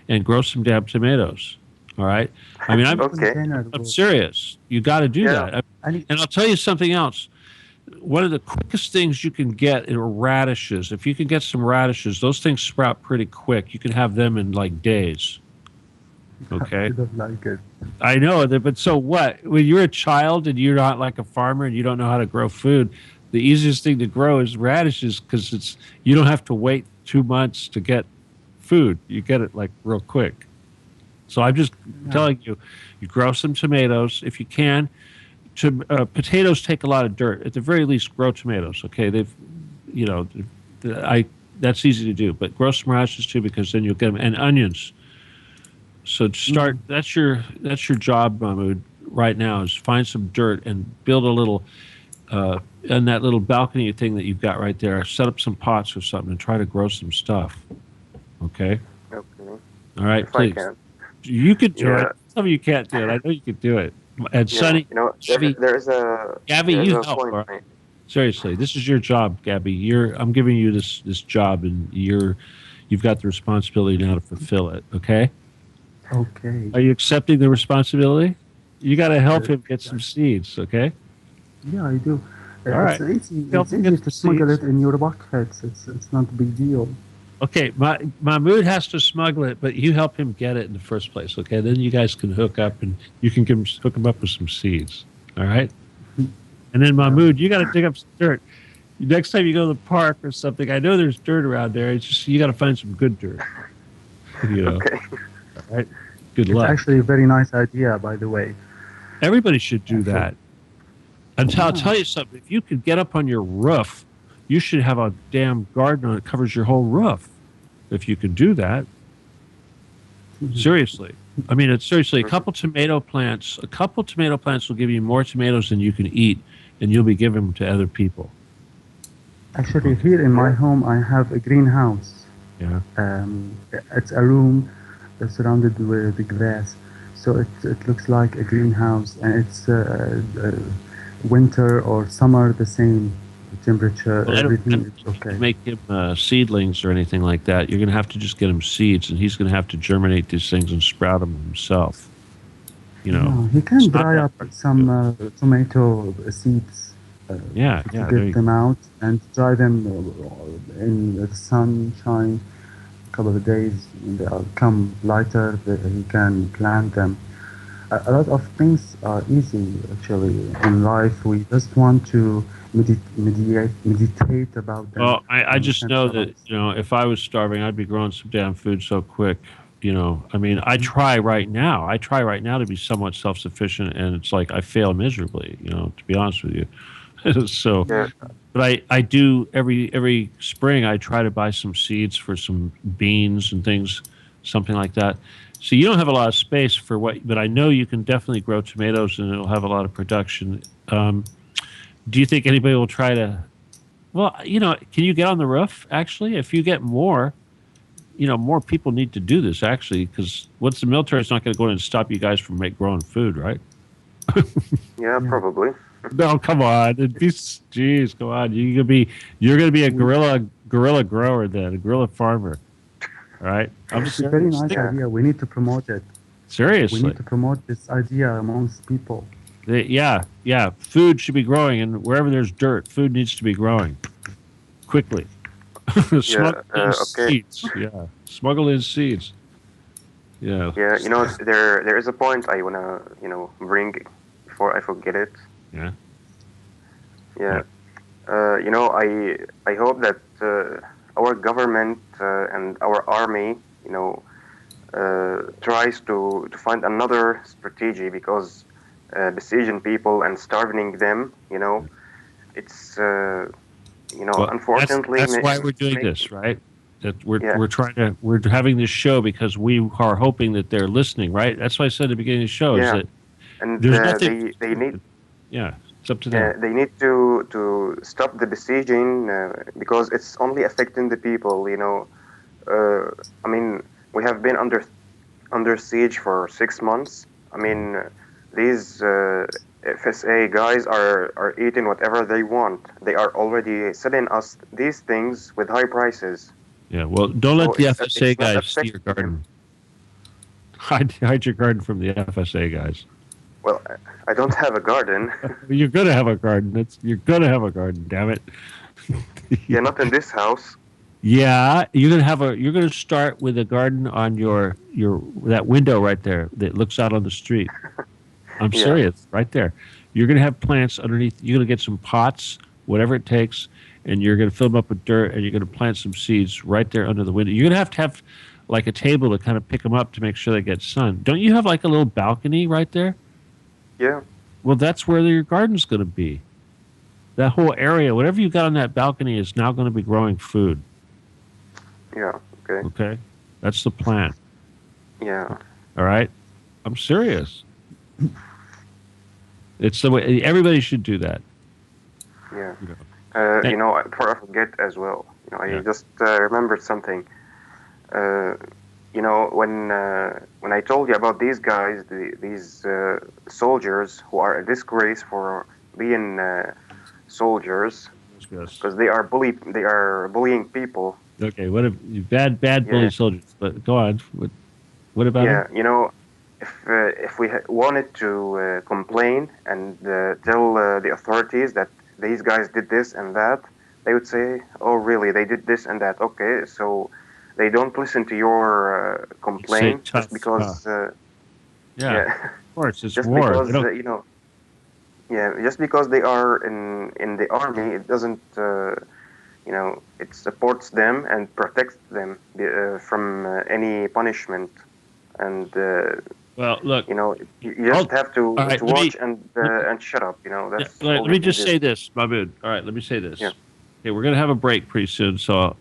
and grow some damn tomatoes, all right? I mean, I'm, Okay. container I'm will, serious. You got to do Yeah. that. I need, And I'll tell you something else. One of the quickest things you can get are radishes. If you can get some radishes, those things sprout pretty quick. You can have them in like days. Okay. I don't like it. I know that, but so what? When you're a child and you're not like a farmer and you don't know how to grow food, the easiest thing to grow is radishes because you don't have to wait 2 months to get food. You get it like real quick. So I'm just Yeah. telling you, you grow some tomatoes if you can. Potatoes take a lot of dirt. At the very least, grow tomatoes. Okay, you know, I that's easy to do. But grow some radishes too, because then you'll get them and onions. So start. Mm, That's your job, Mahmoud. Right now is find some dirt and build a little. On that little balcony thing that you've got right there, set up some pots or something and try to grow some stuff. Okay. Okay. All right, If I please. can. You could do Yeah. it. Some of you can't do it. I know you could do it. And Yeah. Sonny, Gabby, There's a Gabby, there's you a help. point. All right? Seriously, this is your job, Gabby. I'm giving you this job, and you've got the responsibility now to fulfill it. Okay? okay. Are you accepting the responsibility? You got to help Uh, him get some seeds. Okay? yeah, I do. All right. It's easy. Help It's him easy get to some smuggle seeds. it in your buckets. It's not a big deal. Okay. Mahmoud has to smuggle it, but you help him get it in the first place. Okay? Then you guys can hook up, and you can hook him up with some seeds. All right? And then Mahmoud, you got to dig up some dirt. Next time you go to the park or something, I know there's dirt around there. It's just you got to find some good dirt. You know, Okay. all right? Good It's luck. actually a very nice idea, by the way. Everybody should do Actually, that. And I'll yeah. tell you something. If you could get up on your roof, you should have a damn garden that covers your whole roof. If you could do that, seriously. I mean, it's seriously a couple tomato plants. A couple tomato plants will give you more tomatoes than you can eat, and you'll be giving them to other people. Actually, here in my home, I have a greenhouse. Yeah. It's a room surrounded with grass, so it looks like a greenhouse, and it's winter or summer the same temperature. Well, I Everything don't is okay. make him seedlings or anything like that. You're going to have to just get him seeds, and he's going to have to germinate these things and sprout them himself. You know. No, he can It's not dry that up hard to some do. tomato seeds Yeah, to yeah. There get you them out and dry them in the sunshine. A couple of days when they come lighter, he can plant them. A lot of things are easy actually in life. We just want to meditate about them. Well, I and just know that, centralize. if I was starving, I'd be growing some damn food so quick. I mean, I try right now. I try right now to be somewhat self-sufficient, and it's like I fail miserably, to be honest with you. So, Yeah. but I do every spring, I try to buy some seeds for some beans and things, something like that. So you don't have a lot of space for but I know you can definitely grow tomatoes and it'll have a lot of production. Do you think anybody will try to? Well, can you get on the roof? Actually, if you get more, more people need to do this. Actually, because what's the military is not going to go in and stop you guys from growing food, right? Yeah, Yeah. probably. No, come on. Jeez, come on. You're gonna be a guerrilla grower then, a guerrilla farmer. All right. I'm It's a very serious. nice Yeah. idea. We need to promote it. We Seriously. need to promote this idea amongst people. Yeah. Food should be growing, and wherever there's dirt, food needs to be growing quickly. Yeah. Smuggle in Okay. seeds. Yeah. Smuggle in seeds. Yeah. Yeah. There is a point I wanna bring before I forget it. Yeah. Yeah. I hope that our government and our army, tries to find another strategy because besieging people and starving them, it's Well, unfortunately that's why we're doing make- this, right? That Yeah. we're having this show because we are hoping that they're listening, right? That's why I said at the beginning of the show is Yeah. that and there's nothing. they need Yeah, it's up to them. they need to stop the besieging because it's only affecting the people. I mean, we have been under siege for 6 months. I mean, these FSA guys are eating whatever they want. They are already selling us these things with high prices. Yeah, well, don't So let the it's FSA not guys see your affecting garden. Hide your garden from the FSA guys. Well, I don't have a garden. You're gonna have a garden. You're gonna have a garden. Damn it. Yeah, not in this house. Yeah, you're gonna start with a garden on your that window right there that looks out on the street. I'm Yeah. serious, right there. You're gonna have plants underneath. You're gonna get some pots, whatever it takes, and you're gonna fill them up with dirt, and you're gonna plant some seeds right there under the window. You're gonna have like a table to kind of pick them up to make sure they get sun. Don't you have like a little balcony right there? Yeah. Well, that's where your garden's gonna be. That whole area, whatever you got on that balcony, is now going to be growing food. Yeah. Okay. Okay, that's the plan. Yeah. All right, I'm serious. It's the way everybody should do that. Yeah. You know. Before I forget as well, I Yeah. just remembered something. When I told you about these guys, these soldiers who are a disgrace for being soldiers because they are bullying people. Okay, what a bad bully Yeah. soldiers. But go on. What about Yeah, them? if we wanted to complain and tell the authorities that these guys did this and that, they would say, "Oh, really? They did this and that." Okay, so they don't listen to your complaint tough, just because. Yeah, of course, it's just war. because They don't- just because they are in the army, it doesn't. It supports them and protects them from any punishment. And well, look. you just have to all right, to let me- watch and shut up. That's Let all me you can just do. say this, Mahmood. All right, let me say this. Yeah. Okay, we're going to have a break pretty soon, so I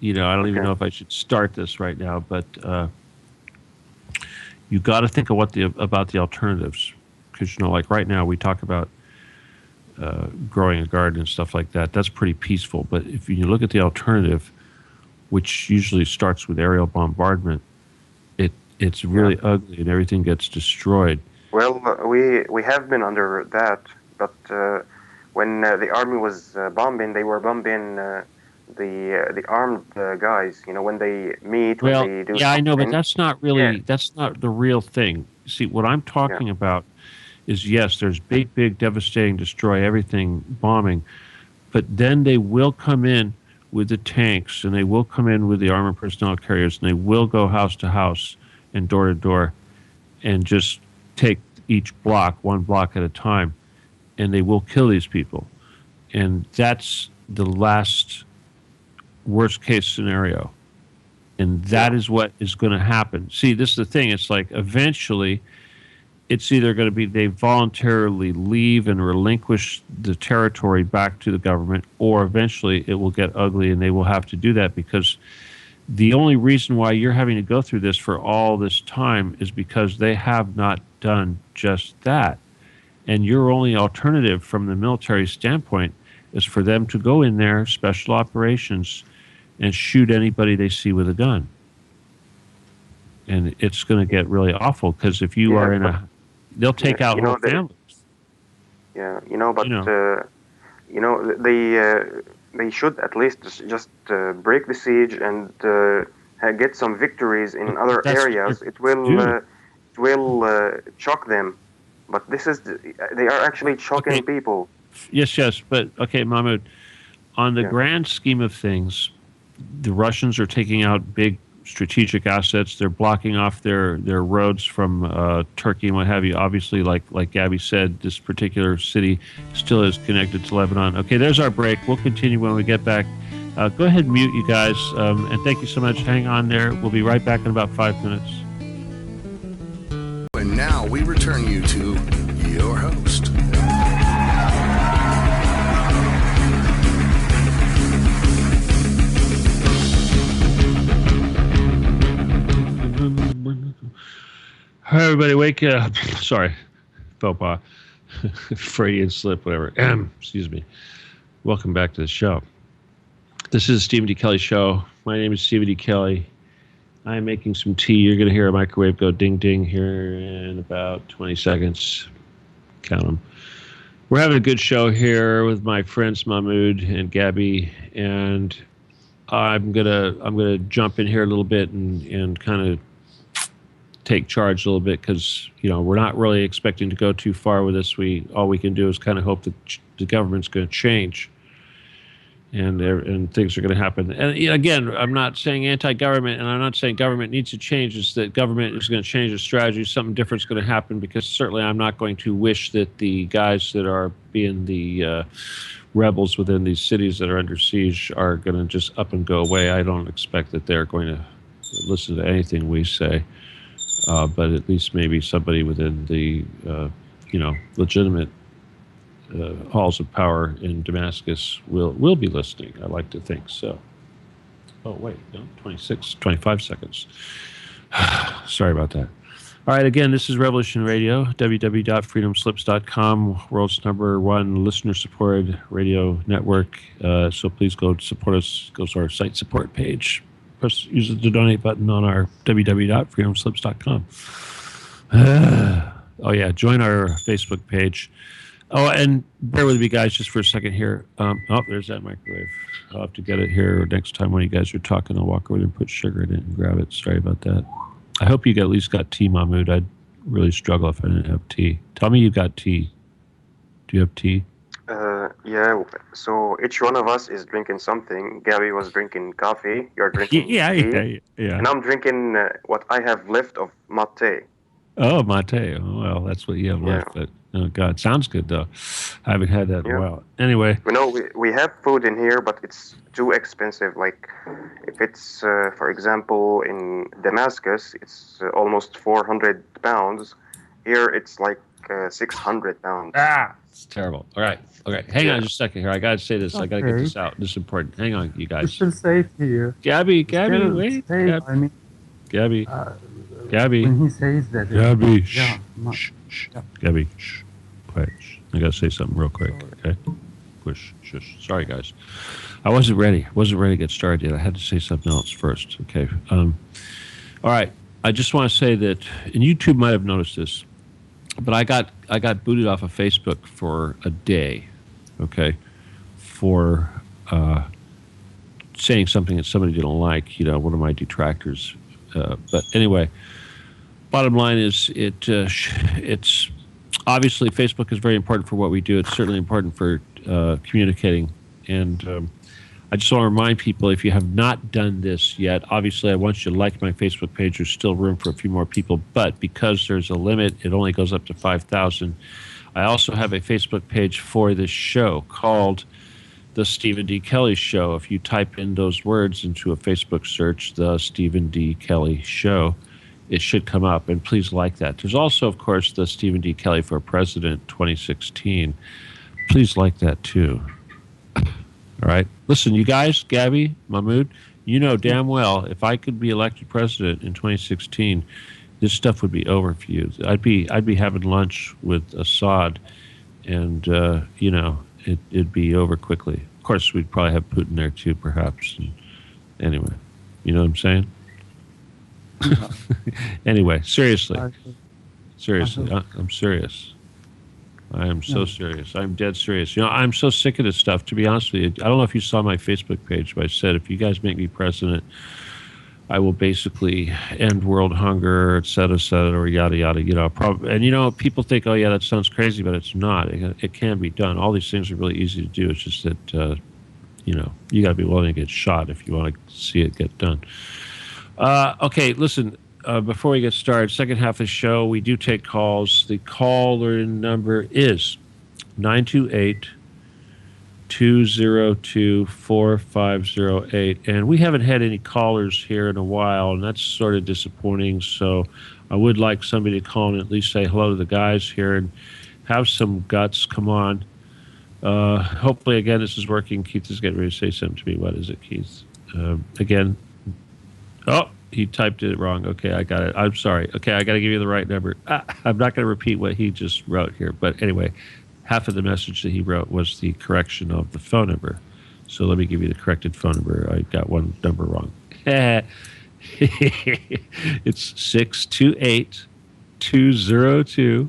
don't even Okay. know if I should start this right now, but you got to think of about the alternatives, because like right now we talk about growing a garden and stuff like that. That's pretty peaceful, but if you look at the alternative, which usually starts with aerial bombardment, it's really ugly and everything gets destroyed. Well, we have been under that, but when the army was bombing, they were bombing the armed guys. When they meet, Well, when they do yeah, I know, but something. that's not really Yeah. that's not the real thing. See, what I'm talking about is yes, there's big, devastating, destroy everything bombing, but then they will come in with the tanks and they will come in with the armored personnel carriers and they will go house to house and door to door and just take each block, one block at a time, and they will kill these people. And that's the last worst case scenario. And that is what is going to happen. See, this is the thing. It's like eventually it's either going to be they voluntarily leave and relinquish the territory back to the government, or eventually it will get ugly and they will have to do that, because the only reason why you're having to go through this for all this time is because they have not done just that. And your only alternative from the military standpoint is for them to go in there, special operations, and shoot anybody they see with a gun. And it's going to get really awful because if you are in they'll take out whole families. Yeah, but they should at least just break the siege and get some victories in other areas. It will shock them. But they are actually shocking people. Yes, but okay, Mahmoud, on the grand scheme of things, the Russians are taking out big strategic assets. They're blocking off their roads from Turkey and what have you. Obviously, like Gabby said, this particular city still is connected to Lebanon. Okay, there's our break. We'll continue when we get back. Go ahead and mute, you guys, and thank you so much. Hang on there. We'll be right back in about 5 minutes. And now we return you to your host. Hi, everybody. Wake up. Sorry. Faux pas. Freudian slip, whatever. Excuse me. Welcome back to the show. This is the Stephen D. Kelley Show. My name is Stephen D. Kelley. I am making some tea. You're going to hear a microwave go ding-ding here in about 20 seconds. Count them. We're having a good show here with my friends Mahmoud and Gabby, and I'm gonna jump in here a little bit and kind of take charge a little bit because we're not really expecting to go too far with this. All we can do is kind of hope that the government's going to change. And things are going to happen. And again, I'm not saying anti-government, and I'm not saying government needs to change. It's that government is going to change its strategy. Something different is going to happen because certainly I'm not going to wish that the guys that are being the rebels within these cities that are under siege are going to just up and go away. I don't expect that they're going to listen to anything we say. But at least maybe somebody within the legitimate halls of power in Damascus will be listening. I like to think so. Oh, wait, no, 25 seconds. Sorry about that. All right, again, this is Revolution Radio, www.freedomslips.com, world's #1 listener-supported radio network. So please go support us. Go to our site support page. Use the donate button on our www.freedomslips.com. Oh, yeah, join our Facebook page. Oh, and bear with me, guys, just for a second here. There's that microwave. I'll have to get it here next time when you guys are talking. I'll walk over there and put sugar in it and grab it. Sorry about that. I hope you at least got tea, Mahmoud. I'd really struggle if I didn't have tea. Tell me you got tea. Do you have tea? Yeah, so each one of us is drinking something. Gabby was drinking coffee. You're drinking tea. Yeah. And I'm drinking what I have left of mate. Oh, mate. Oh, well, that's what you have left. But, oh, God. Sounds good, though. I haven't had that in a while. Anyway. We have food in here, but it's too expensive. Like, if it's, for example, in Damascus, it's almost 400 pounds. Here, it's like 600 pounds. It's terrible. All right. Okay. Hang on just a second here. I got to say this. Okay. I got to get this out. This is important. Hang on, you guys. It's still safe here. Gabby, wait. Gabby. Gabby. When he says that. Gabby. Shh. Gabby. Shh. Quiet. Shh. I got to say something real quick. Okay? Shush. Sorry, guys. I wasn't ready. to get started yet. I had to say something else first. Okay. All right. I just want to say that, and YouTube might have noticed this, but I got booted off of Facebook for a day, okay, for saying something that somebody didn't like, one of my detractors. But anyway, bottom line is it's obviously Facebook is very important for what we do. It's certainly important for communicating. And I just want to remind people, if you have not done this yet, obviously I want you to like my Facebook page. There's still room for a few more people, but because there's a limit, it only goes up to 5,000. I also have a Facebook page for this show called The Stephen D. Kelley Show. If you type in those words into a Facebook search, The Stephen D. Kelley Show, it should come up, and please like that. There's also, of course, The Stephen D. Kelley for President 2016. Please like that, too. All right. Listen, you guys, Gabby, Mahmoud, you know damn well if I could be elected president in 2016, this stuff would be over for you. I'd be having lunch with Assad, and it'd be over quickly. Of course, we'd probably have Putin there too, perhaps. And anyway, you know what I'm saying? Anyway, seriously, I'm serious. I am so serious. I'm dead serious. I'm so sick of this stuff, to be honest with you. I don't know if you saw my Facebook page, but I said, if you guys make me president, I will basically end world hunger, et cetera, or yada, yada, And, people think, oh, yeah, that sounds crazy, but it's not. It can be done. All these things are really easy to do. It's just that, you got to be willing to get shot if you want to see it get done. Okay, listen. Before we get started, second half of the show, we do take calls. The caller number is 928-202-4508. And we haven't had any callers here in a while, and that's sort of disappointing. So I would like somebody to call and at least say hello to the guys here and have some guts. Come on. Hopefully, again, this is working. Keith is getting ready to say something to me. What is it, Keith? Again. Oh, he typed it wrong. Okay, I got it. I'm sorry. Okay, I got to give you the right number. I'm not going to repeat what he just wrote here. But anyway, half of the message that he wrote was the correction of the phone number. So let me give you the corrected phone number. I got one number wrong. It's 628-202.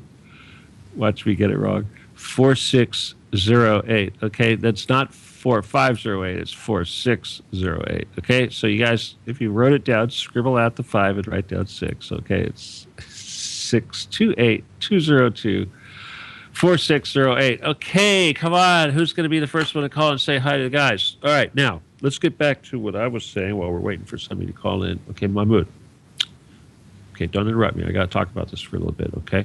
Watch me get it wrong. 4608. Okay, that's not 4508. It's 4608. Okay, so you guys, if you wrote it down, scribble out the 5 and write down 6. Okay, it's 628-202-4608. Okay, come on. Who's going to be the first one to call and say hi to the guys? All right, now let's get back to what I was saying while we're waiting for somebody to call in. Okay, Mahmoud. Okay, don't interrupt me. I got to talk about this for a little bit. Okay.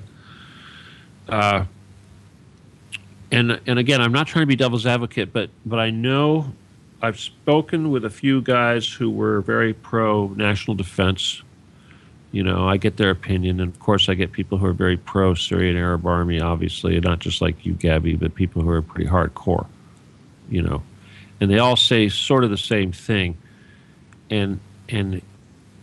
And again, I'm not trying to be devil's advocate, but I know I've spoken with a few guys who were very pro national defense. I get their opinion, and of course, I get people who are very pro Syrian Arab Army, obviously, and not just like you, Gabby, but people who are pretty hardcore. And they all say sort of the same thing, and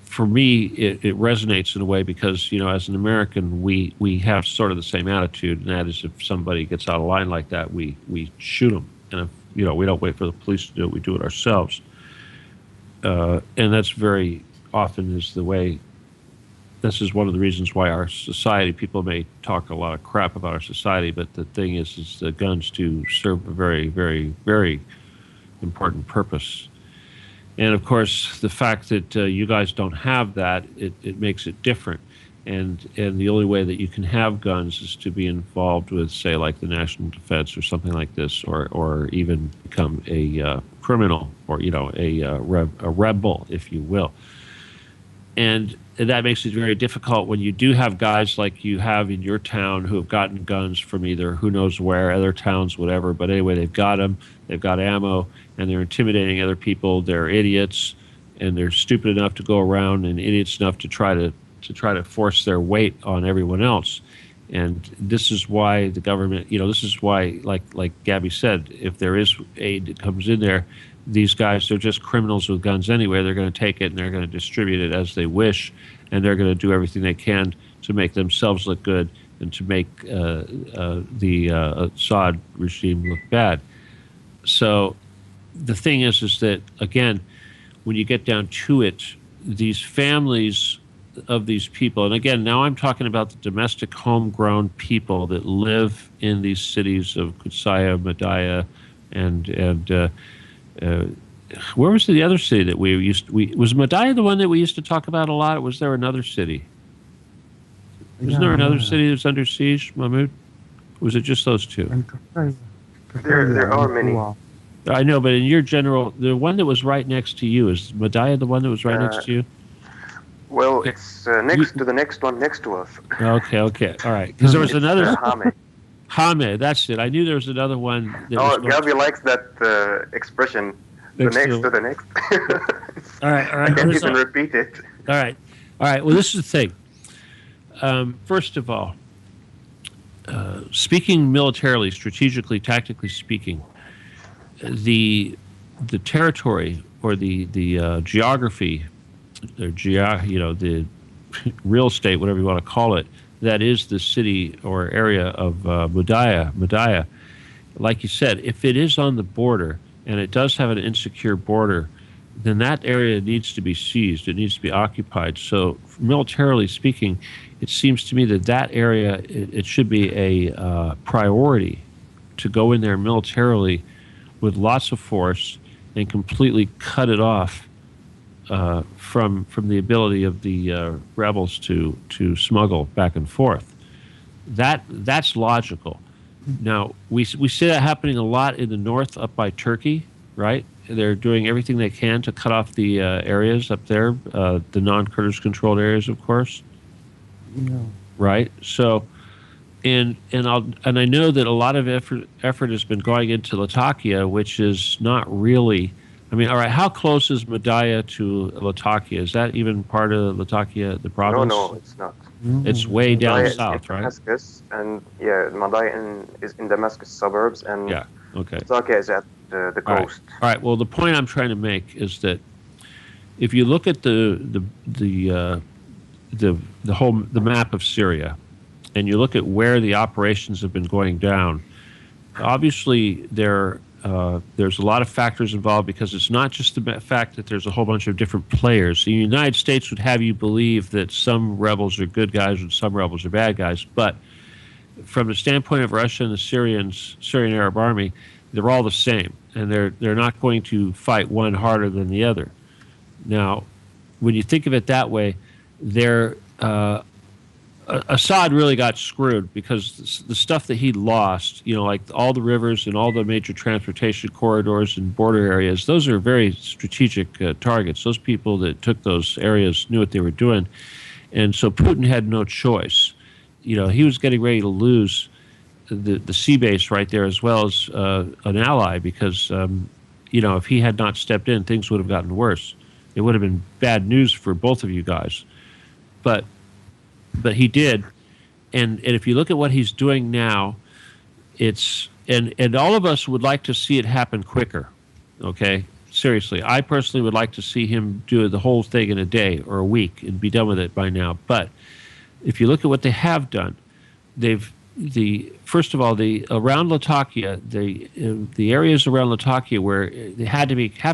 for me, it resonates in a way because, as an American, we have sort of the same attitude, and that is if somebody gets out of line like that, we shoot them. And if, we don't wait for the police to do it, we do it ourselves. And that's very often is the way, this is one of the reasons why our society, people may talk a lot of crap about our society, but the thing is the guns do serve a very, very, very important purpose. And, of course, the fact that you guys don't have that, it makes it different. And the only way that you can have guns is to be involved with, say, like the national defense or something like this, or even become a criminal or, a rebel, if you will. And that makes it very difficult when you do have guys like you have in your town who have gotten guns from either who knows where, other towns, whatever. But anyway, they've got them, they've got ammo, and they're intimidating other people. They're idiots, and they're stupid enough to go around and idiots enough to try to force their weight on everyone else. And this is why the government, this is why, like Gabby said, if there is aid that comes in there, these guys, they're just criminals with guns anyway. They're going to take it and they're going to distribute it as they wish, and they're going to do everything they can to make themselves look good and to make the Assad regime look bad. So the thing is that, again, when you get down to it, these families of these people, and again, now I'm talking about the domestic homegrown people that live in these cities of Qudsaya, Madaya, and where was the other city that was Madaya the one that we used to talk about a lot? Or was there another city? Wasn't there another city that's under siege, Mahmoud? Or was it just those two? There are many. I know, but in your general, the one that was right next to you, is Madaya the one that was right next to you? Well, it's next to the next one next to us. Okay, all right. Because there was another... Hame. Hame, that's it. I knew there was another one. Gabby likes that expression. The next to the next. All right. I can't even repeat it. All right. Well, this is the thing. First of all, speaking militarily, strategically, tactically speaking, the territory or the geography, the real estate, whatever you want to call it, that is the city or area of Madaya. Like you said, if it is on the border and it does have an insecure border, then that area needs to be seized. It needs to be occupied. So militarily speaking, it seems to me that that area, it should be a priority to go in there militarily with lots of force and completely cut it off from the ability of the rebels to smuggle back and forth. That's logical. Now we see that happening a lot in the north, up by Turkey, right? They're doing everything they can to cut off the areas up there, the non-Kurdish controlled areas, of course. Yeah. Right. So, and I know that a lot of effort has been going into Latakia, which is not really. I mean, all right, how close is Madaya to Latakia? Is that even part of Latakia, the province? No, it's not. It's way down Madaya south, is in right? Damascus, and yeah, Madaya is in Damascus suburbs, and Yeah. Okay. Latakia is at the coast. All right. Well, the point I'm trying to make is that if you look at the map of Syria, and you look at where the operations have been going down, obviously there's a lot of factors involved, because it's not just the fact that there's a whole bunch of different players. The United States would have you believe that some rebels are good guys and some rebels are bad guys, but from the standpoint of Russia and the Syrian Arab Army, they're all the same, and they're not going to fight one harder than the other. Now, when you think of it that way, Assad really got screwed, because the stuff that he lost, like all the rivers and all the major transportation corridors and border areas, those are very strategic targets. Those people that took those areas knew what they were doing. And so Putin had no choice. He was getting ready to lose the sea base right there, as well as an ally, because, if he had not stepped in, things would have gotten worse. It would have been bad news for both of you guys. But he did, and if you look at what he's doing now, it's and all of us would like to see it happen quicker. Okay, seriously, I personally would like to see him do the whole thing in a day or a week and be done with it by now. But if you look at what they have done, first of all, around Latakia, the areas around Latakia where they have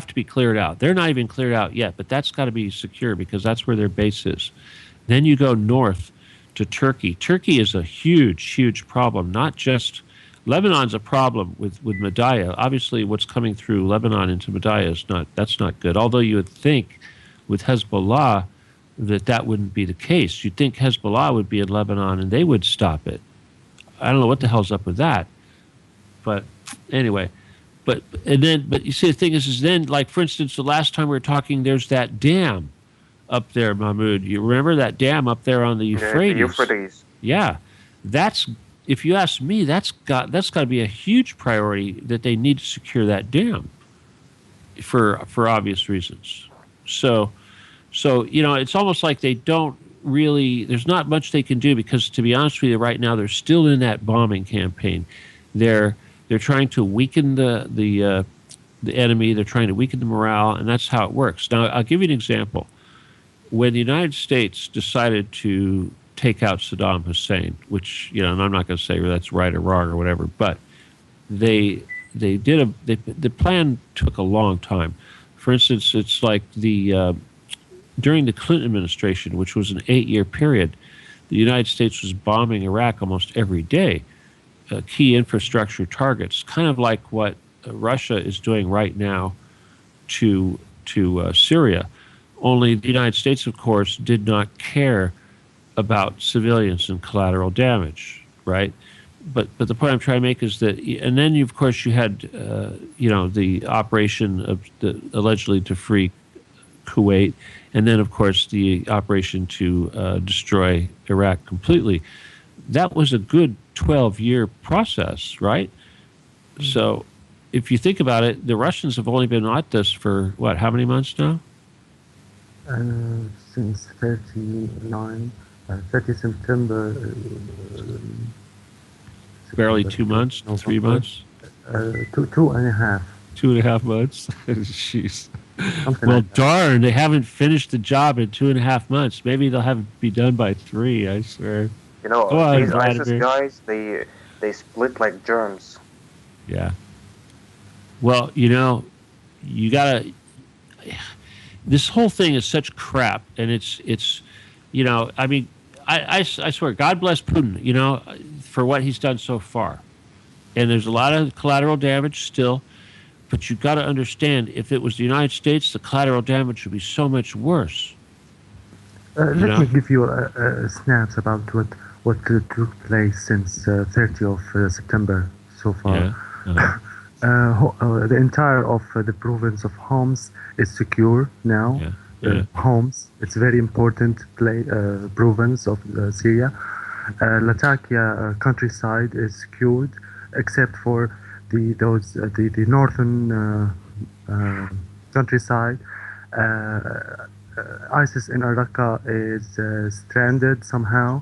to be cleared out. They're not even cleared out yet, but that's got to be secure, because that's where their base is. Then you go north to Turkey. Turkey is a huge, huge problem. Not just Lebanon's a problem with Madaya. Obviously, what's coming through Lebanon into Madaya that's not good. Although you would think with Hezbollah that wouldn't be the case. You'd think Hezbollah would be in Lebanon and they would stop it. I don't know what the hell's up with that. But anyway, but you see, the thing is then, like, for instance, the last time we were talking, there's that dam up there, Mahmoud. You remember that dam up there on the Euphrates? The Euphrates. Yeah, that's, if you ask me, that's got to be a huge priority, that they need to secure that dam for obvious reasons. So it's almost like they don't really. There's not much they can do, because, to be honest with you, right now they're still in that bombing campaign. They're trying to weaken the enemy. They're trying to weaken the morale, and that's how it works. Now, I'll give you an example. When the United States decided to take out Saddam Hussein, which, and I'm not going to say that's right or wrong or whatever, but the plan took a long time. For instance, it's like during the Clinton administration, which was an 8-year period, the United States was bombing Iraq almost every day, key infrastructure targets, kind of like what Russia is doing right now to Syria. Only the United States, of course, did not care about civilians and collateral damage, right? But the point I'm trying to make is that, and then of course you had the operation allegedly to free Kuwait, and then of course the operation to destroy Iraq completely. That was a good 12-year process, right? So if you think about it, the Russians have only been at this for what? How many months now? Since 30 September. Barely 2 months, 3 months? 2.5. 2.5 months? Jeez. Something Well, like that. darn, they haven't finished the job in 2.5 months. Maybe they'll have it be done by 3, I swear. You Go know, on, these ISIS Vladimir. guys, they split like germs. Yeah. Well, you gotta. This whole thing is such crap, and I mean, I swear, God bless Putin, for what he's done so far. And there's a lot of collateral damage still, but you've got to understand, if it was the United States, the collateral damage would be so much worse. You Let me know? give you snaps about what took place since 30th of September so far. Yeah. Uh-huh. The entire of the province of Homs is secure now. Yeah. Yeah. Homs, it's very important province of Syria. Latakia countryside is secured, except for the northern countryside. ISIS in Raqqa is stranded somehow,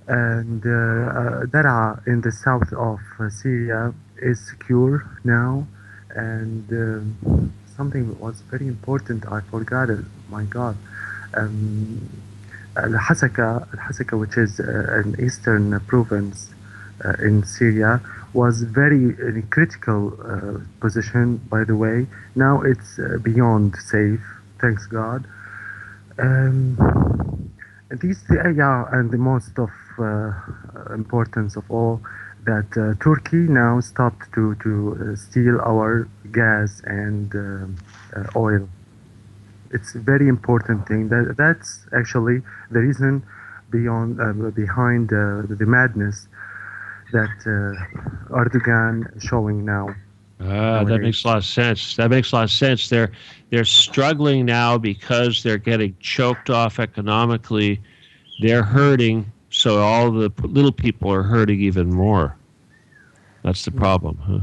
and Daraa in the south of Syria is secure now, and something was very important. I forgot it. My God. Um, Al-Hasaka, which is an eastern province in Syria, was very in a critical position, by the way. Now it's beyond safe, thanks God. Um, yeah, and the most of importance of all, that Turkey now stopped to steal our gas and oil. It's a very important thing. That's actually the reason behind the madness that Erdogan showing now. That Nowadays. makes a lot of sense. That makes a lot of sense. They're struggling now because they're getting choked off economically. They're hurting, so all the little people are hurting even more. That's the problem, huh?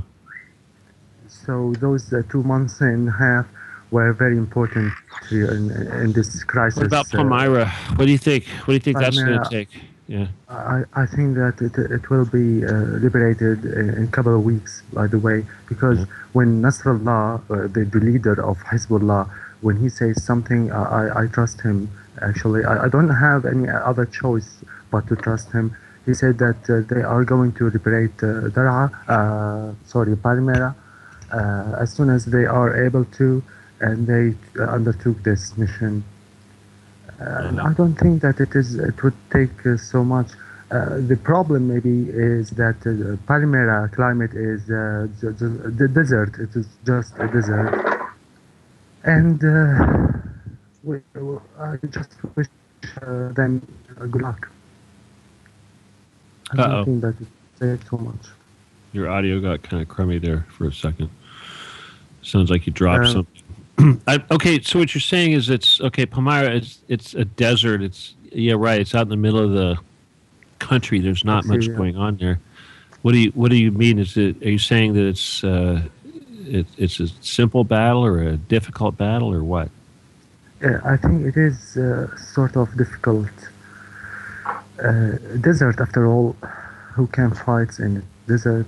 So those 2 months and a half were very important in this crisis. What about Palmyra? What do you think? What do you think that's going to Palmyra, take? Yeah. I think that it will be liberated in a couple of weeks, by the way, because when Nasrallah, the leader of Hezbollah, when he says something, I trust him. Actually, I don't have any other choice but to trust him. He said that they are going to liberate Palmyra, as soon as they are able to, and they undertook this mission. I don't think that it would take so much. The problem maybe is that Palmyra climate is the desert. It is just a desert, and I just wish them good luck. I don't think that it takes so much. Your audio got kind of crummy there for a second. Sounds like you dropped something. Okay, so what you're saying is Palmyra, it's a desert. Right. It's out in the middle of the country. There's not much going on there. What do you mean? Are you saying that it's a simple battle or a difficult battle or what? Yeah, I think it is sort of difficult. Desert, after all, who can fight in a desert?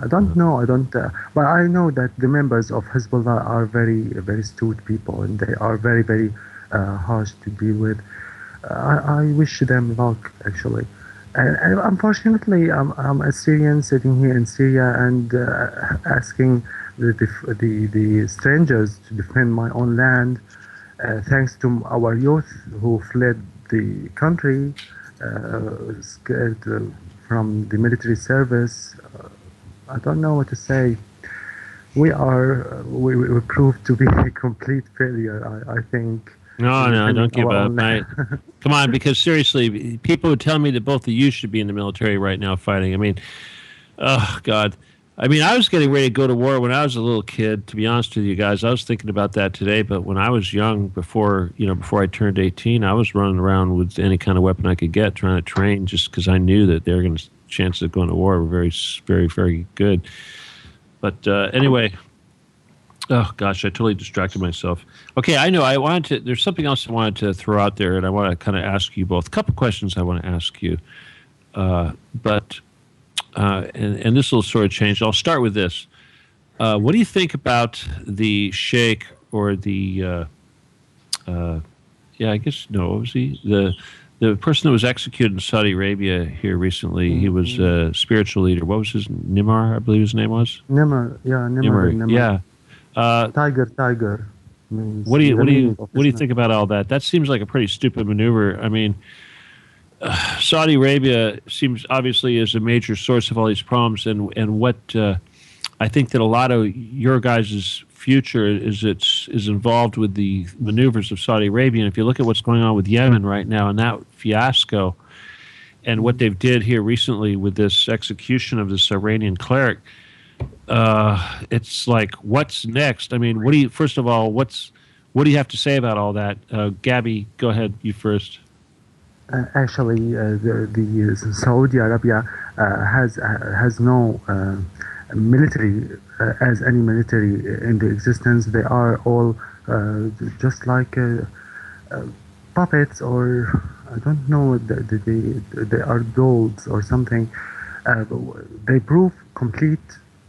I don't know. But I know that the members of Hezbollah are very, very astute people, and they are very, very harsh to deal with. I wish them luck, actually. And unfortunately, I'm a Syrian sitting here in Syria and asking the strangers to defend my own land. Thanks to our youth who fled the country, scared from the military service. I don't know what to say. We proved to be a complete failure, I think. No, don't give up. Come on, because seriously, people would tell me that both of you should be in the military right now fighting. I mean, oh, God. I mean, I was getting ready to go to war when I was a little kid, to be honest with you guys. I was thinking about that today, but when I was young, before I turned 18, I was running around with any kind of weapon I could get, trying to train, just because I knew that chances of going to war were very, very, very good. But anyway, oh gosh, I totally distracted myself. Okay, I know. There's something else I wanted to throw out there, and I want to kind of ask you both. A couple questions I want to ask you, and this will sort of change. I'll start with this. What do you think about the sheikh or the yeah, I guess no, what was he the person that was executed in Saudi Arabia here recently? He was a spiritual leader. What was his Nimar? I believe his name was Nimr, yeah, Nimr, Nimar. Nimr. Yeah. Uh, Tiger means what do you the what do meaning you of what do his you name. think about all that? That seems like a pretty stupid maneuver. I mean, Saudi Arabia seems obviously is a major source of all these problems, and what I think that a lot of your guys' future is involved with the maneuvers of Saudi Arabia. And if you look at what's going on with Yemen right now and that fiasco, and what they've did here recently with this execution of this Iranian cleric, it's like, what's next? I mean, what do you first of all, what do you have to say about all that? Gabby, go ahead, you first. Actually, the Saudi Arabia has no military as any military in the existence. They are all just like puppets, or I don't know. They are dolls or something. They prove complete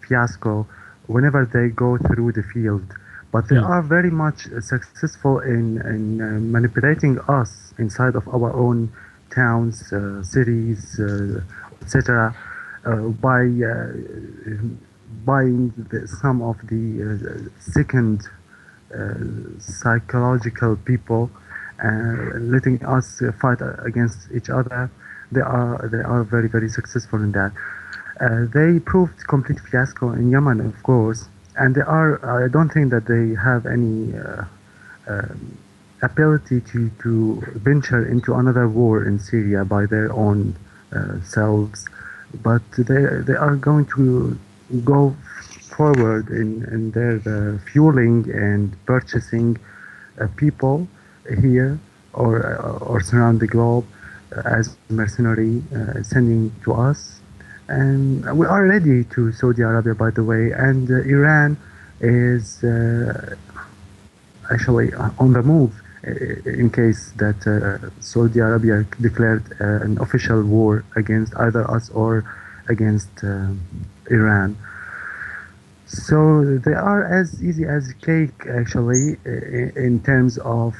fiasco whenever they go through the field. But they Hmm. are very much successful in manipulating us inside of our own towns, cities, etc., by buying some of the second psychological people, letting us fight against each other. They are very successful in that. They proved complete fiasco in Yemen, of course, and they are. I don't think that they have any ability to venture into another war in Syria by their own selves, but they are going to go forward in their fueling and purchasing people here or surround the globe as mercenary sending to us. And we are ready to Saudi Arabia, by the way, and Iran is actually on the move in case that Saudi Arabia declared an official war against either us or against Iran. So they are as easy as cake, actually, in terms of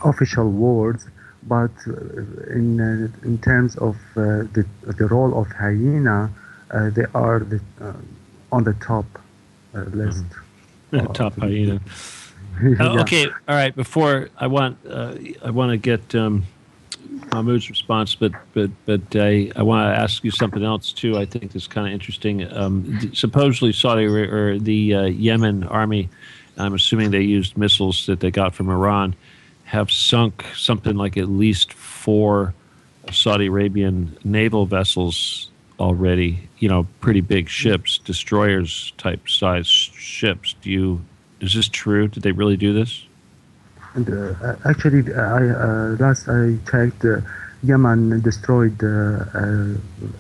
official words, but in terms of the role of hyena, they are on the top list of Top hyena. yeah. Okay, all right. Before I want to get Mahmoud's response, but I want to ask you something else too. I think is kind of interesting. Supposedly Saudi or the Yemen army, I'm assuming they used missiles that they got from Iran, have sunk something like at least 4 Saudi Arabian naval vessels already. You know, pretty big ships, destroyers type size ships. Is this true? Did they really do this? And actually, last I checked, Yemen destroyed a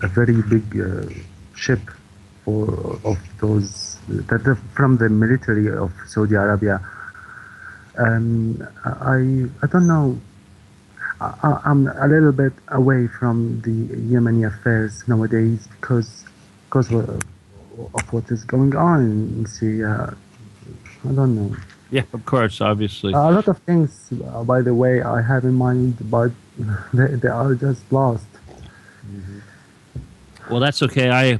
very big ship of those from the military of Saudi Arabia. I don't know. I'm a little bit away from the Yemeni affairs nowadays because of what is going on in Syria. I don't know. Yeah, of course, obviously. A lot of things, by the way, I have in mind, but they are just lost. Well, that's okay. I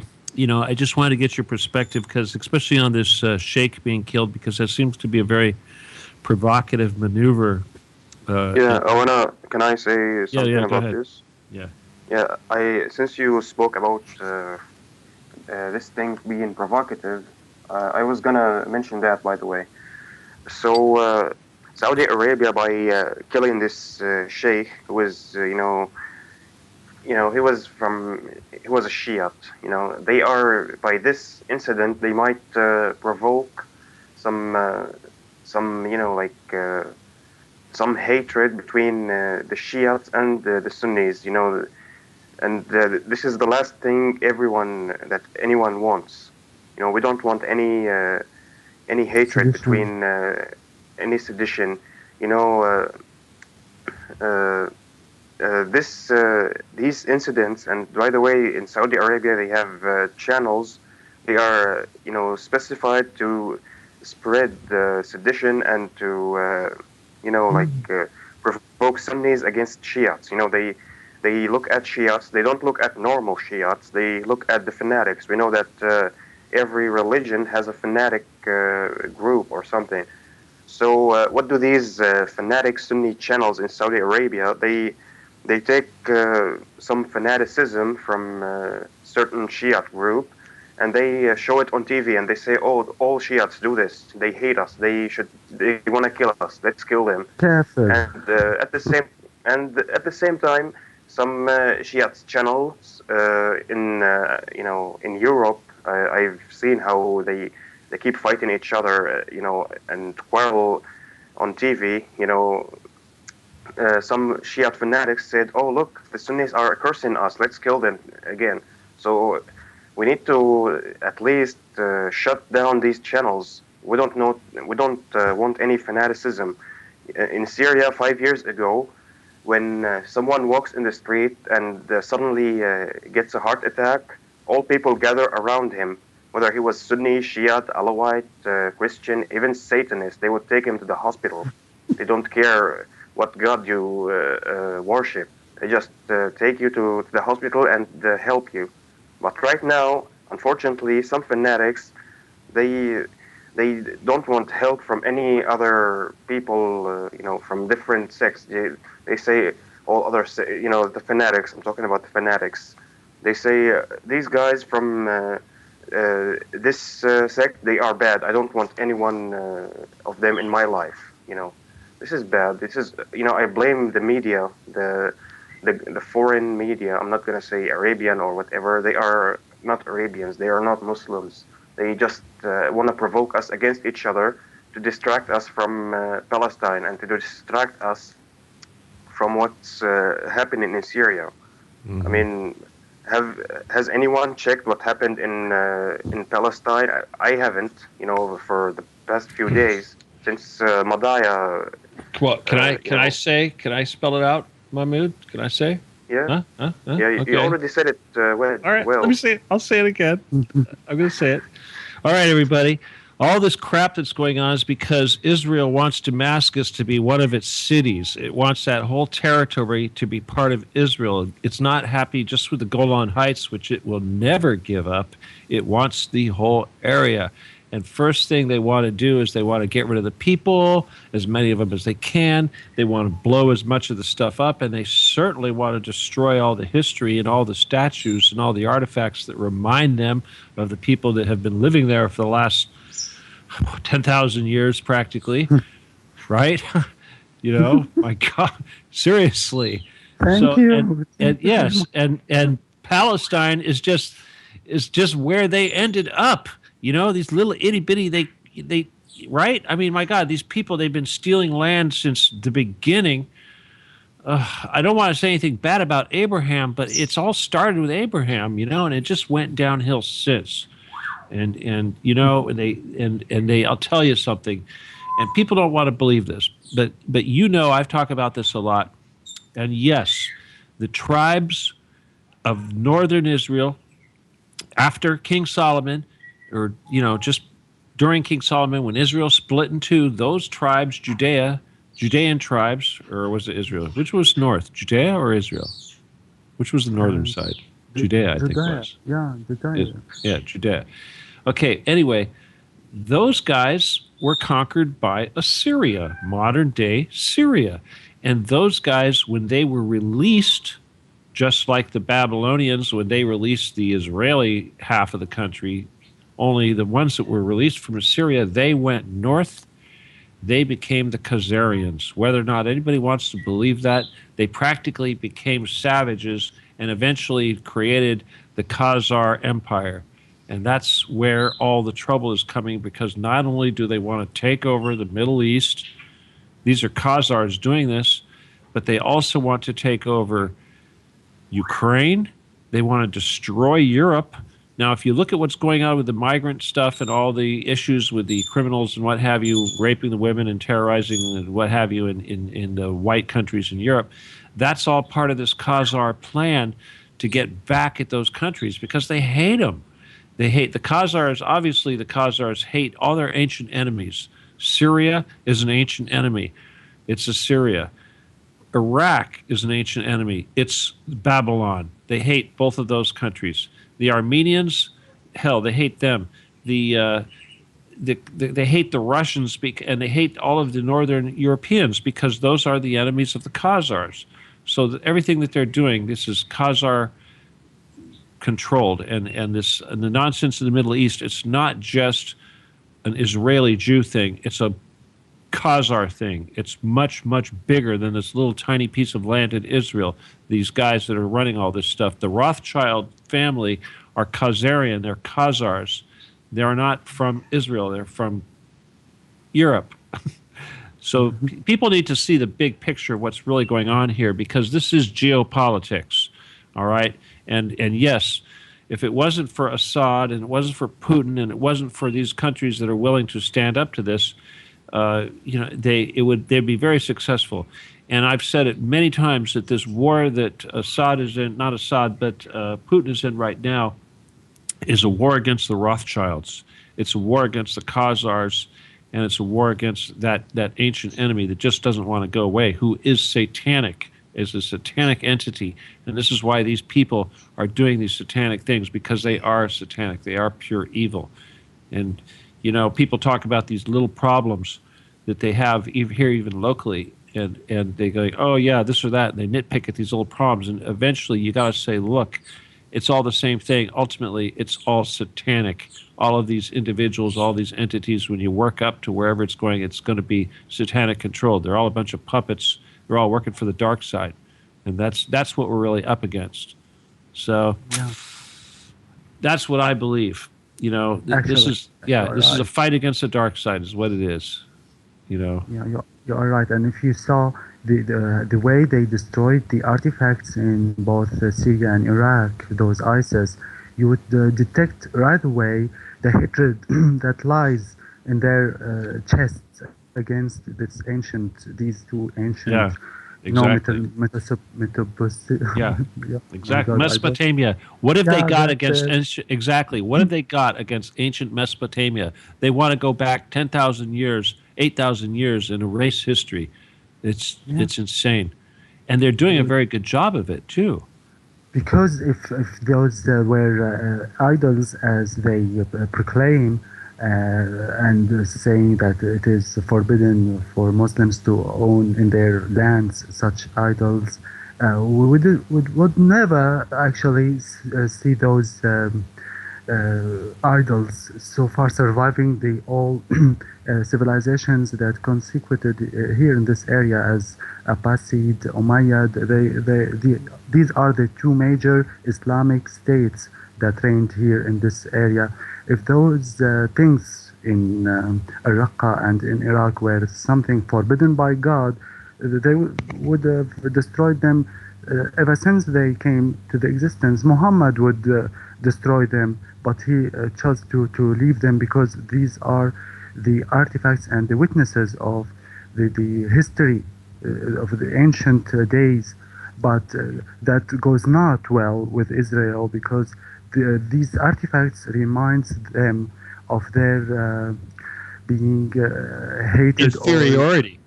just wanted to get your perspective because, especially on this sheikh being killed, because that seems to be a very provocative maneuver. Yeah, Can I say Yeah. something Go about ahead. this? Yeah. Yeah, since you spoke about this thing being provocative, I was gonna mention that, by the way. So Saudi Arabia, by killing this sheikh, who was he was a Shiite. They are, by this incident, they might provoke some some hatred between the Shiites and the Sunnis. And this is the last thing anyone wants. We don't want any hatred Sedition. between any sedition. You know, these incidents, and by the way, in Saudi Arabia they have channels they are, specified to spread sedition and to, provoke Sunnis against Shiites. They look at Shiites. They don't look at normal Shiites. They look at the fanatics. We know that every religion has a fanatic group or something. So what do these fanatic Sunni channels in Saudi Arabia? They take some fanaticism from certain Shiite group, and they show it on TV, and they say, "Oh, all Shiites do this. They hate us. They want to kill us. Let's kill them." Careful. And at the same time, some Shiite channels in Europe, I've seen how they keep fighting each other, and quarrel on TV. Some Shiite fanatics said, "Oh, look, the Sunnis are cursing us. Let's kill them again." So we need to at least shut down these channels. We don't want any fanaticism. In Syria, 5 years ago, when someone walks in the street and suddenly gets a heart attack, all people gather around him. Whether he was Sunni, Shiite, Alawite, Christian, even Satanist, they would take him to the hospital. They don't care what God you worship. They just take you to the hospital and help you. But right now, unfortunately, some fanatics, they don't want help from any other people, from different sects. They say all other, the fanatics. I'm talking about the fanatics. They say these guys from this sect, they are bad. I don't want any one of them in my life. This is bad. This is, I blame the media, the foreign media. I'm not going to say Arabian or whatever. They are not Arabians. They are not Muslims. They just want to provoke us against each other to distract us from Palestine and to distract us from what's happening in Syria. Mm-hmm. I mean, has anyone checked what happened in Palestine? I haven't, for the past few days since Madaya. Well, can I spell it out, Mahmoud? Can I say? Yeah. Yeah. Okay. You already said it well. All right. Let me say it. I'll say it again. I'm going to say it. All right, everybody. All this crap that's going on is because Israel wants Damascus to be one of its cities. It wants that whole territory to be part of Israel. It's not happy just with the Golan Heights, which it will never give up. It wants the whole area. And first thing they want to do is they want to get rid of the people, as many of them as they can. They want to blow as much of the stuff up, and they certainly want to destroy all the history and all the statues and all the artifacts that remind them of the people that have been living there for the last 10,000 years practically, right? My God, seriously. Thank you. And yes, and Palestine is just where they ended up. These little itty bitty, they right? I mean, my God, these people, they've been stealing land since the beginning. I don't want to say anything bad about Abraham, but it's all started with Abraham, and it just went downhill since. And I'll tell you something, and people don't want to believe this, but I've talked about this a lot. And yes, the tribes of northern Israel after King Solomon, or just during King Solomon, when Israel split in two, those tribes, Judean tribes, or was it Israel? Which was north, Judea or Israel? Which was the northern side? Judea, I think it was. Yeah, Judea. Yeah, Judea. Okay, anyway, those guys were conquered by Assyria, modern-day Syria. And those guys, when they were released, just like the Babylonians, when they released the Israeli half of the country, only the ones that were released from Assyria, they went north. They became the Khazarians. Whether or not anybody wants to believe that, they practically became savages and eventually created the Khazar Empire. And that's where all the trouble is coming, because not only do they want to take over the Middle East, these are Khazars doing this, but they also want to take over Ukraine. They want to destroy Europe. Now, if you look at what's going on with the migrant stuff and all the issues with the criminals and what have you, raping the women and terrorizing and what have you in the white countries in Europe, that's all part of this Khazar plan to get back at those countries because they hate them. They hate the Khazars. Obviously, the Khazars hate all their ancient enemies. Syria is an ancient enemy. It's Assyria. Iraq is an ancient enemy. It's Babylon. They hate both of those countries. The Armenians, hell, they hate them. They hate the Russians, and they hate all of the Northern Europeans because those are the enemies of the Khazars. So everything that they're doing, this is Khazar controlled, and the nonsense in the Middle East. It's not just an Israeli Jew thing. It's a Khazar thing. It's much, much bigger than this little tiny piece of land in Israel. These guys that are running all this stuff. The Rothschild family are Khazarian. They're Khazars. They are not from Israel. They're from Europe. So people need to see the big picture of what's really going on here, because this is geopolitics, all right? And yes, if it wasn't for Assad and it wasn't for Putin and it wasn't for these countries that are willing to stand up to this, they'd be very successful. And I've said it many times that this war that Assad is in, not Assad, but Putin is in right now, is a war against the Rothschilds. It's a war against the Khazars, and it's a war against that ancient enemy that just doesn't want to go away, who is satanic, is a satanic entity. And this is why these people are doing these satanic things, because they are satanic. They are pure evil. And, people talk about these little problems that they have here, even locally, and they go, oh, yeah, this or that, and they nitpick at these little problems. And eventually you got to say, look, it's all the same thing. Ultimately, it's all satanic. All of these individuals, all these entities, when you work up to wherever it's going to be satanic controlled. They're all a bunch of puppets. They're all working for the dark side. And that's what we're really up against. So that's what I believe. This is a fight against the dark side is what it is. Yeah, you're right. And if you saw the way they destroyed the artifacts in both Syria and Iraq, those ISIS, you would detect right away the hatred that lies in their chests against these two ancient. Yeah, exactly. Yeah, exactly. Mesopotamia. What have they got against? Exactly. What have they got against ancient Mesopotamia? They want to go back 10,000 years, 8,000 years, and erase history. It's insane, and they're doing a very good job of it too. Because if those were idols, as they proclaim, and saying that it is forbidden for Muslims to own in their lands such idols, we would never actually see those idols so far surviving the all civilizations that consequted here in this area as Abbasid, Umayyad. These are the two major Islamic states that reigned here in this area. If those things in Raqqa and in Iraq were something forbidden by God, they would have destroyed them ever since they came to the existence. Muhammad would destroy them, but he chose to leave them because these are the artifacts and the witnesses of the history of the ancient days. But that goes not well with Israel, because these artifacts reminds them of their being hated. Inferiority.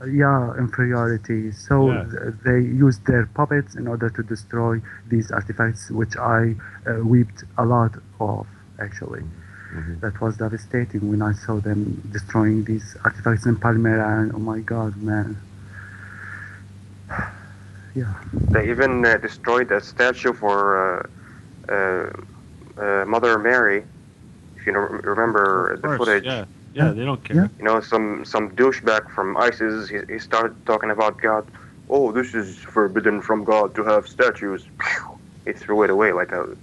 Inferiority. So they used their puppets in order to destroy these artifacts, which I wept a lot of, actually. Mm-hmm. That was devastating when I saw them destroying these artifacts in Palmyra, and oh my God, man. Yeah. They even destroyed a statue for Mother Mary, if you remember the footage. Yeah, they don't care. Some douchebag from ISIS, he started talking about God. Oh, this is forbidden from God to have statues. He threw it away like a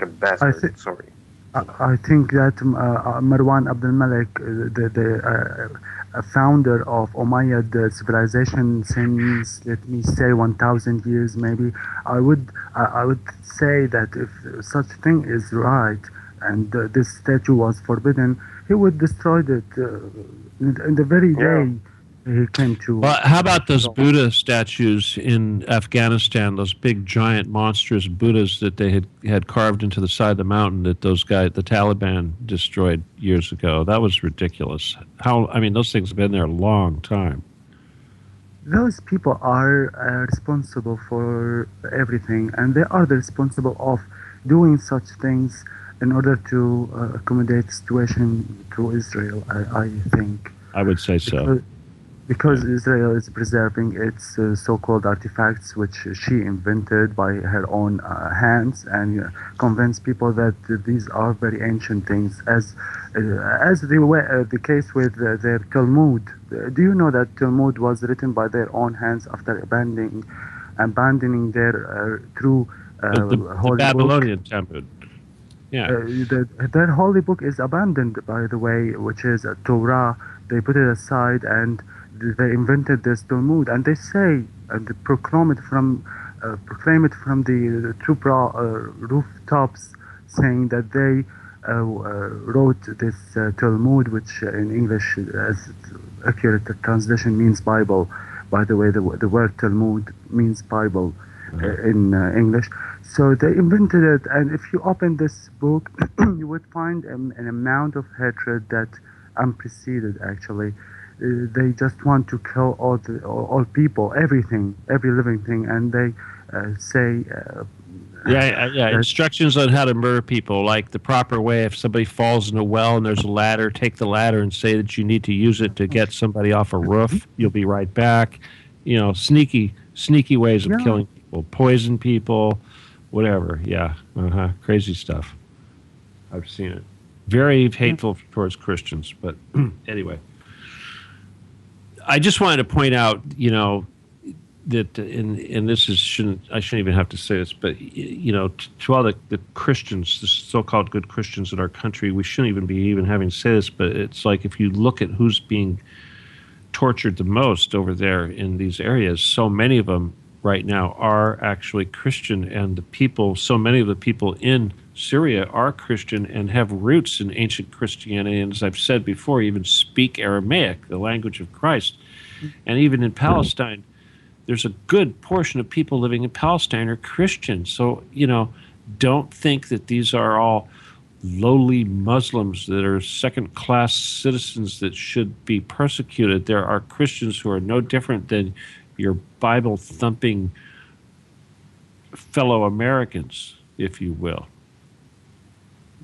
bastard. Sorry. I think that Marwan Abdul Malik, the founder of Umayyad civilization since, let me say, 1,000 years maybe, I would say that if such thing is right and this statue was forbidden, he would destroy it in the very day he came to. Well, how about those Buddha statues in Afghanistan? Those big, giant, monstrous Buddhas that they had carved into the side of the mountain that those guys, the Taliban, destroyed years ago. That was ridiculous. Those things have been there a long time. Those people are responsible for everything, and they are the responsible of doing such things in order to accommodate the situation to Israel, I think. I would say so. Because Israel is preserving its so-called artifacts, which she invented by her own hands, and convinced people that these are very ancient things, as the case with their Talmud. Do you know that Talmud was written by their own hands after abandoning their true the Babylonian Talmud? Yeah. Their holy book is abandoned, by the way, which is Torah. They put it aside and they invented this Talmud, and they say and they proclaim it from the two rooftops, saying that they wrote this Talmud, which in English, as accurate translation, means Bible. By the way, the word Talmud means Bible in English. So they invented it, and if you open this book, you would find an amount of hatred that unprecedented, actually. They just want to kill all people, everything, every living thing, and they say... instructions on how to murder people, like the proper way. If somebody falls in a well and there's a ladder, take the ladder and say that you need to use it to get somebody off a roof. You'll be right back. Sneaky ways of killing people, poison people, whatever. Yeah, crazy stuff. I've seen it. Very hateful towards Christians, but anyway. I just wanted to point out, that and this is I shouldn't even have to say this, but to all the Christians, the so-called good Christians in our country, we shouldn't even be having to say this, but it's like if you look at who's being tortured the most over there in these areas, so many of them right now are actually Christian, and so many of the people in Syria are Christian and have roots in ancient Christianity, and as I've said before, even speak Aramaic, the language of Christ. And even in Palestine, there's a good portion of people living in Palestine are Christian. So, don't think that these are all lowly Muslims that are second-class citizens that should be persecuted. There are Christians who are no different than your Bible-thumping fellow Americans, if you will.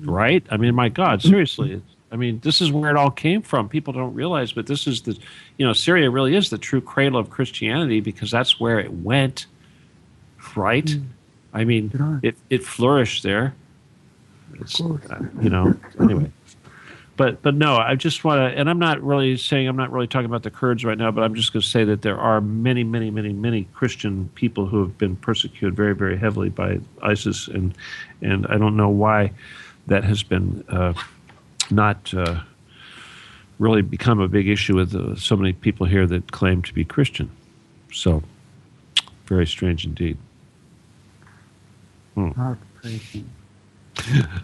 Right? My God, seriously. This is where it all came from. People don't realize, but this is Syria really is the true cradle of Christianity because that's where it went, right? It flourished there. It's, anyway. But no, I just want to, and I'm not really talking about the Kurds right now, but I'm just going to say that there are many, many, many, many Christian people who have been persecuted very, very heavily by ISIS, and I don't know why that has been not really become a big issue with so many people here that claim to be Christian. So, very strange indeed. Heartbreaking.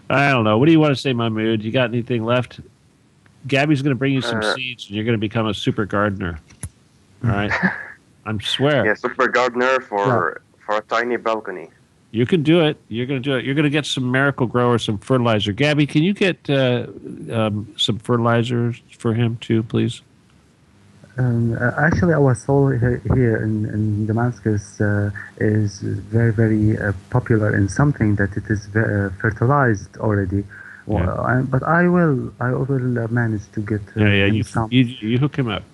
I don't know. What do you want to say, Mahmoud? You got anything left? Gabby's going to bring you some seeds, and you're going to become a super gardener. All right? I swear. Yeah, super gardener for a tiny balcony. You can do it. You're going to do it. You're going to get some Miracle Grower, some fertilizer. Gabby, can you get some fertilizers for him too, please? Actually, our soil here in Damascus is very, very popular in something that it is fertilized already. Yeah. But I will manage to get some. You hook him up.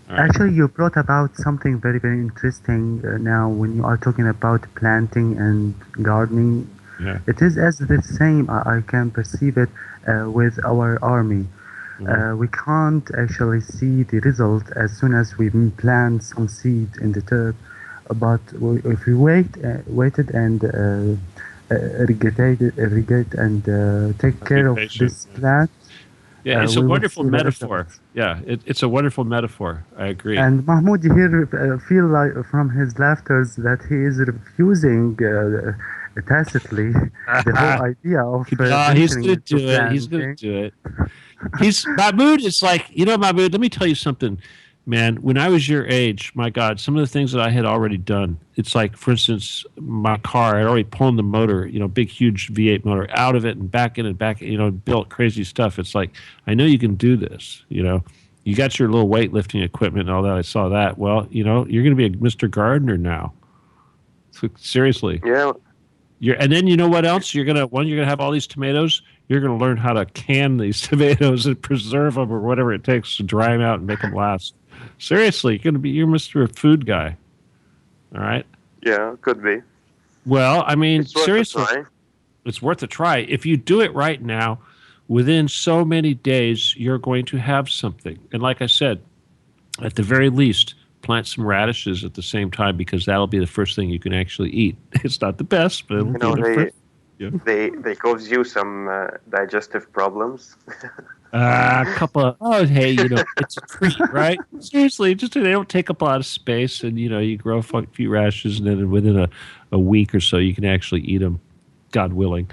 Right. Actually, you brought about something very, very interesting now when you are talking about planting and gardening. Yeah. It is as the same, I can perceive it with our army. We can't actually see the result as soon as we plant some seed in the turf, but if we waited and irrigate and take care of this plant. Yeah, it's a wonderful metaphor. Yeah, it's a wonderful metaphor. I agree. And Mahmoud here feel like from his laughters that he is refusing tacitly the whole idea of. He's going to do it. He's going to do it. Mahmoud is like, Mahmoud, let me tell you something. Man, when I was your age, my God, some of the things that I had already done. It's like, for instance, my car, I'd already pulled the motor, big, huge V8 motor out of it and back in and back, built crazy stuff. It's like, I know you can do this, You got your little weightlifting equipment and all that. I saw that. Well, you're going to be a Mr. Gardener now. So, seriously. Yeah. And then you know what else? You're gonna have all these tomatoes. You're gonna learn how to can these tomatoes and preserve them or whatever it takes to dry them out and make them last. Seriously, you're Mr. Food Guy. All right. Yeah, could be. Well, I mean, It's worth a seriously, try. it's worth a try. If you do it right now, within so many days, you're going to have something. And like I said, at the very least, plant some radishes at the same time because that'll be the first thing you can actually eat. It's not the best, but it'll be the first. Yeah. They cause you some digestive problems. A couple of, hey, it's a treat, right? Seriously, just they don't take up a lot of space, and you grow a few radishes, and then within a week or so, you can actually eat them, God willing.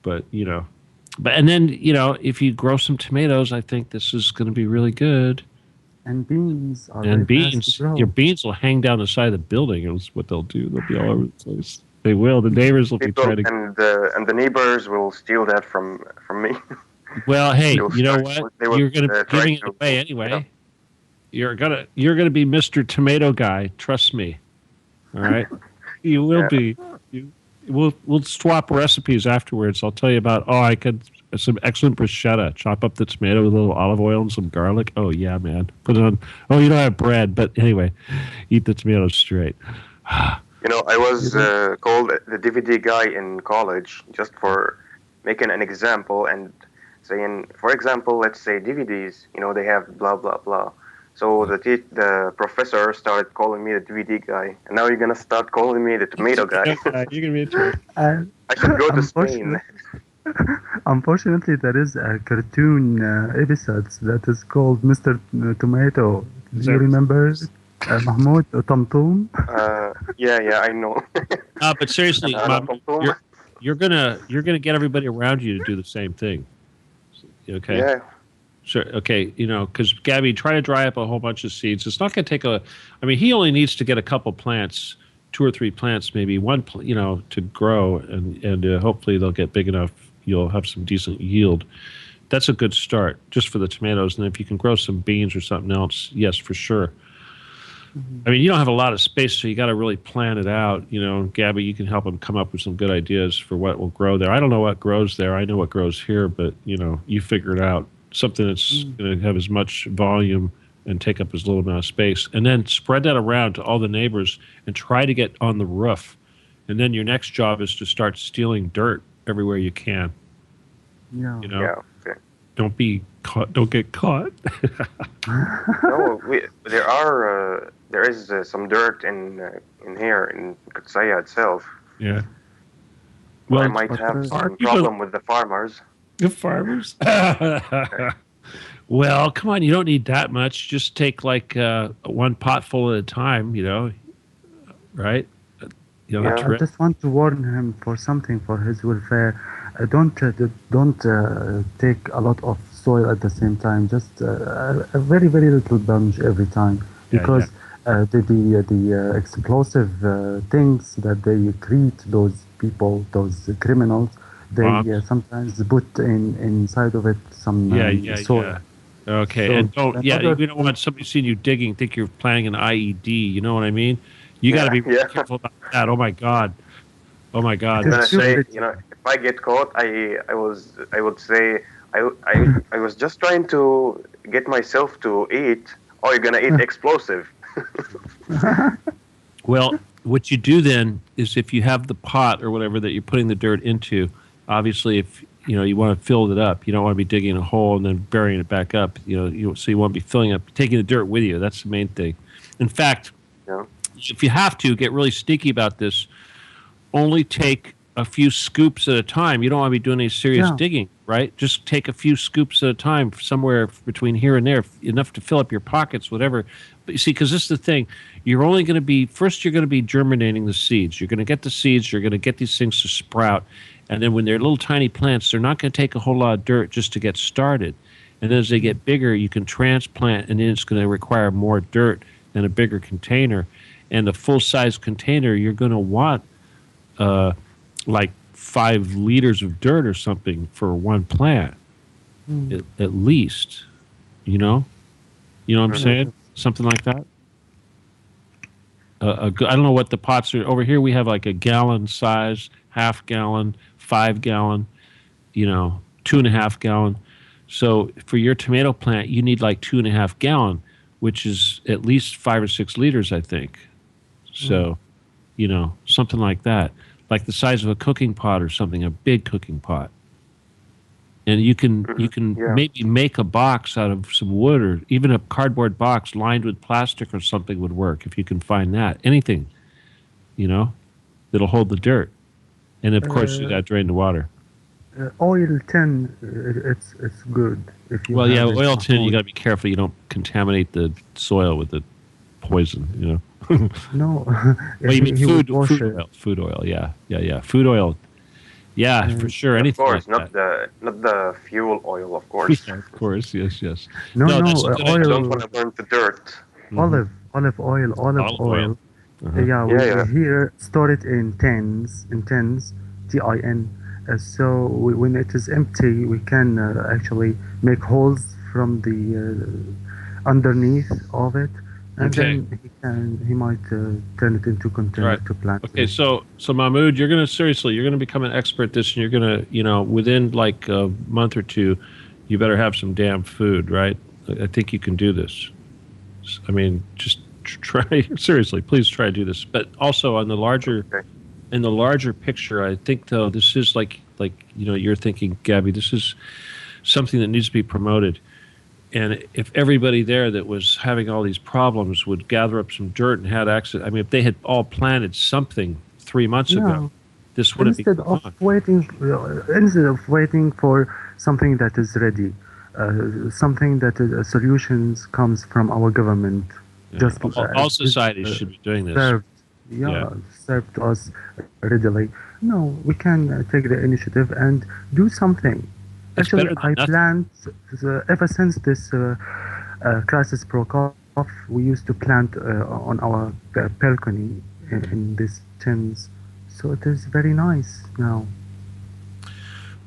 But and then if you grow some tomatoes, I think this is going to be really good. And beans are And very fast beans, to grow. your beans will hang down the side of the building. Is what they'll do. They'll be all over the place. They will. The neighbors will be trying to. And the neighbors will steal that from me. Well, hey, They'll you know start- what? they will, You're going to be try giving it to- away anyway. You're gonna be Mr. Tomato Guy. Trust me. All right, you will Yeah. be. We'll swap recipes afterwards. I'll tell you about. I could some excellent bruschetta. Chop up the tomato with a little olive oil and some garlic. Oh yeah, man. Put it on. Oh, you don't have bread, but anyway, eat the tomatoes straight. I was called the DVD guy in college just for making an example and saying, for example, let's say DVDs, they have blah, blah, blah. So the professor started calling me the DVD guy, and now you're going to start calling me the tomato guy. You're gonna be a tomato. I should go to Spain. Unfortunately, there is a cartoon episode that is called Mr. Tomato. Do you remember Mahmoud Tamtoum? Yeah, I know. But seriously, Mom, Tamtoum. you're gonna get everybody around you to do the same thing. Okay. Yeah. Sure. Okay. Because Gabby, try to dry up a whole bunch of seeds. It's not going to take he only needs to get a couple plants, 2 or 3 plants, maybe one, to grow, and hopefully they'll get big enough. You'll have some decent yield. That's a good start just for the tomatoes. And if you can grow some beans or something else, yes, for sure. Mm-hmm. You don't have a lot of space, so you got to really plan it out. Gabby, you can help them come up with some good ideas for what will grow there. I don't know what grows there. I know what grows here, but you figure it out. Something that's going to have as much volume and take up as little amount of space, and then spread that around to all the neighbors and try to get on the roof. And then your next job is to start stealing dirt everywhere you can. Yeah. Yeah. Okay. Don't be caught. Don't get caught. No, there is some dirt in here in Kutsaya itself. Yeah. Well, I Well, might have some people- problem with the farmers. the farmers. Well, come on. You don't need that much. Just take like one pot full at a time. Right? You don't have Yeah. to I just want to warn him for something for his welfare. Don't take a lot of soil at the same time. Just a very very little bunch every time, Yeah, because the explosive things that they create, those people, those criminals, they Bombs. sometimes put inside of it some soil. Yeah. Okay, So, and don't. Yeah, another- you don't want somebody seeing you digging, think you're planning an IED. You know what I mean? You got to be really Yeah. careful about that. Oh my God. Oh my God. I'm gonna It's say, stupid. if I get caught, I would say I was just trying to get myself to eat. Oh, you're gonna eat explosive. Well, what you do then is if you have the pot or whatever that you're putting the dirt into, obviously if you want to fill it up, you don't want to be digging a hole and then burying it back up. So you want to be filling up, taking the dirt with you. That's the main thing. In fact, Yeah. if you have to get really sneaky about this, only take a few scoops at a time. You don't want to be doing any serious Yeah. digging, right? Just take a few scoops at a time, somewhere between here and there, enough to fill up your pockets, whatever. But you see, because this is the thing, you're only going to be, first you're going to be germinating the seeds. You're going to get the seeds, you're going to get these things to sprout. And then when they're little tiny plants, they're not going to take a whole lot of dirt just to get started. And as they get bigger, you can transplant, and then it's going to require more dirt and a bigger container. And a full-size container, you're going to want like 5 liters of dirt or something for one plant, at least. You know what I'm saying? Something like that. I don't know what the pots are. Over here we have like a gallon size, half gallon, 5 gallon, 2.5 gallon. So for your tomato plant, you need like 2.5 gallon, which is at least 5 or 6 liters, I think. So, something like that, like the size of a cooking pot or something, a big cooking pot. And you can maybe make a box out of some wood, or even a cardboard box lined with plastic or something would work if you can find that. Anything, that'll hold the dirt. And of course, you got to drain the water. Oil tin, it's good. If you oil tin, you got to be careful you don't contaminate the soil with the poison. No. Well, you mean food oil? Food oil, yeah. Food oil. Yeah, for sure. Anything. Of course, like not the fuel oil, of course. Yeah, of course, yes. No, I oil. don't want to burn the dirt. Olive oil. Yeah, we here store it in tins, tin. So when it is empty, we can actually make holes from the underneath of it, and then he might turn it into container to plant. Okay, so Mahmoud, you're gonna become an expert at this, and you're gonna, within like a month or two, you better have some damn food, right? I think you can do this. I mean, just try seriously. Please try to do this. But also on the larger, in the larger picture, I think though this is like you're thinking, Gabby. This is something that needs to be promoted. And if everybody there that was having all these problems would gather up some dirt and had access, I mean, if they had all planted something 3 months ago, this wouldn't be gone. Instead of waiting for something that is ready, something that solutions comes from our government. Yeah. Just all societies should be doing this. Served us readily. No, we can take the initiative and do something. Actually, I planned, ever since this crisis broke off, we used to plant on our balcony in these tins. So it is very nice now.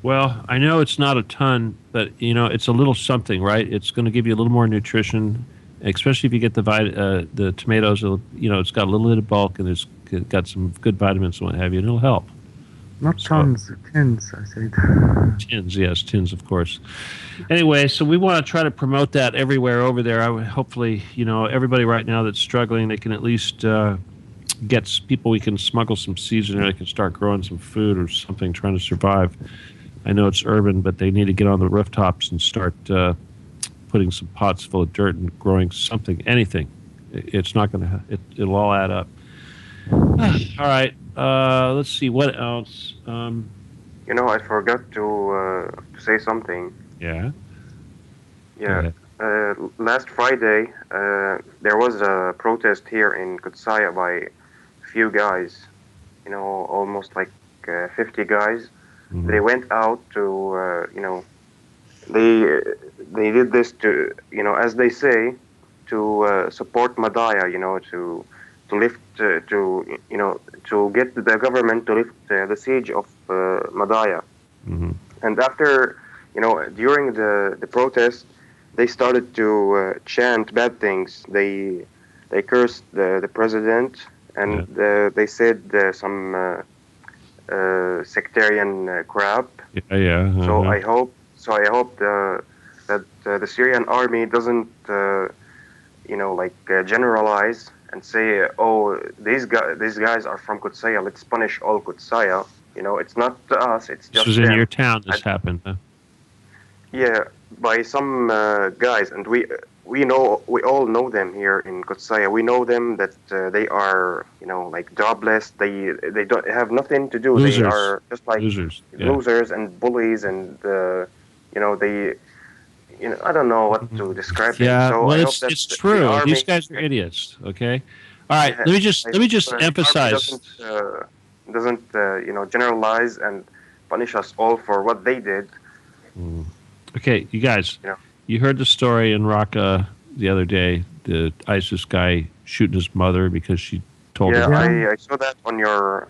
Well, I know it's not a ton, but, it's a little something, right? It's going to give you a little more nutrition, especially if you get the tomatoes. It's got a little bit of bulk, and it's got some good vitamins and what have you, and it'll help. Not tons, tins, I said. Tins, yes, tins, of course. Anyway, so we want to try to promote that everywhere over there. Hopefully, everybody right now that's struggling, they can at least get people. We can smuggle some seeds in there. They can start growing some food or something, trying to survive. I know it's urban, but they need to get on the rooftops and start putting some pots full of dirt and growing something, anything. It's not going to. It'll all add up. All right. Let's see what else. I forgot to say something. Yeah. Yeah. Last Friday, there was a protest here in Kutsaya by a few guys. Almost like 50 guys. Mm-hmm. They went out to, they did this to, as they say, to support Madaya. To lift, to get the government to lift the siege of Madaya. Mm-hmm. And after, during the protest, they started to chant bad things. They cursed the president, and they said some sectarian crap. Yeah. Uh-huh. So I hope that the Syrian army doesn't, generalize and say, these guys are from Kutsaya, let's punish all Kutsaya. It's not us, it's just This was in them. your town this happened, huh? Yeah, by some guys, and we all know them here in Kutsaya. We know them that they are, jobless. They don't have nothing to do. Losers. They are just like losers and bullies, and they. I don't know what to describe them. Yeah, So well, I it's hope that true. the army, These guys are idiots. Okay, all right. Let me just emphasize. Doesn't Mm. generalize and punish us all for what they did. Okay, you guys. You heard the story in Raqqa the other day, the ISIS guy shooting his mother because she told him. Yeah, I saw that on your...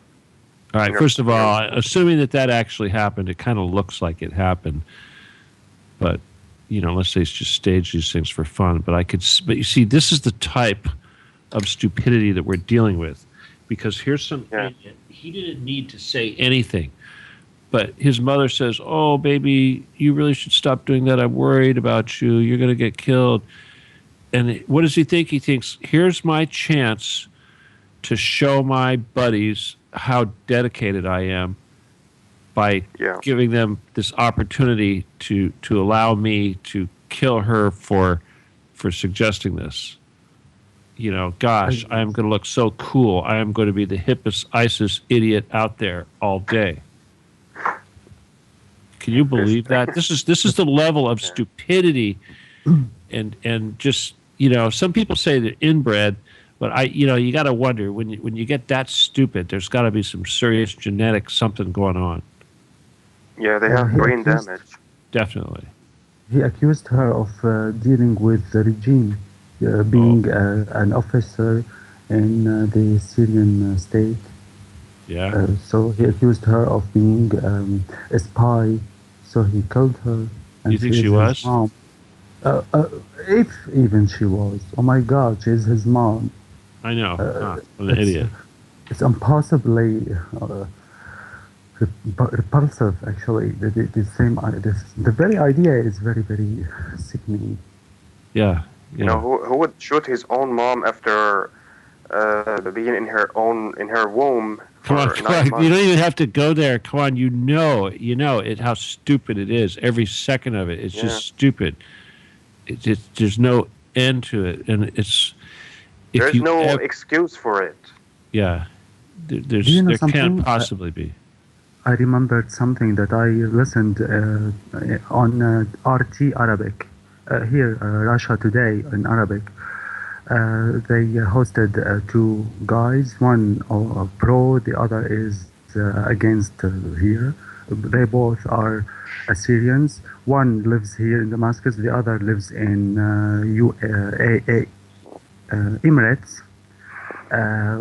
All right, first of all, assuming that actually happened, it kind of looks like it happened. But, let's say it's just staged these things for fun. But you see, this is the type of stupidity that we're dealing with. Because here's some idiot. He didn't need to say anything. But his mother says, "Oh, baby, you really should stop doing that. I'm worried about you. You're going to get killed." And what does he think? He thinks, here's my chance to show my buddies how dedicated I am by giving them this opportunity to allow me to kill her for suggesting this. Gosh, I am going to look so cool. I am going to be the hippest ISIS idiot out there all day. Can you believe that? This is the level of stupidity, and just some people say they're inbred, but you got to wonder when you get that stupid, there's got to be some serious genetic something going on. Yeah, they have brain damage. Definitely. He accused her of dealing with the regime, being an officer in the Syrian state. Yeah. So he accused her of being a spy. So he killed her. And you think she was? Mom. If even she was. Oh my God, she's his mom. I know. I'm an idiot. It's impossibly repulsive, actually. The very idea is very, very sickening. Yeah. Who would shoot his own mom after being in her womb? Come on. You don't even have to go there. Come on, you know how stupid it is. Every second of it, it's just stupid. There's no end to it, and it's. There's no excuse for it. Yeah, there can't possibly be. I remembered something that I listened on RT Arabic here, Russia Today in Arabic. They hosted two guys, one pro, the other is against here. They both are Assyrians. One lives here in Damascus, the other lives in Emirates.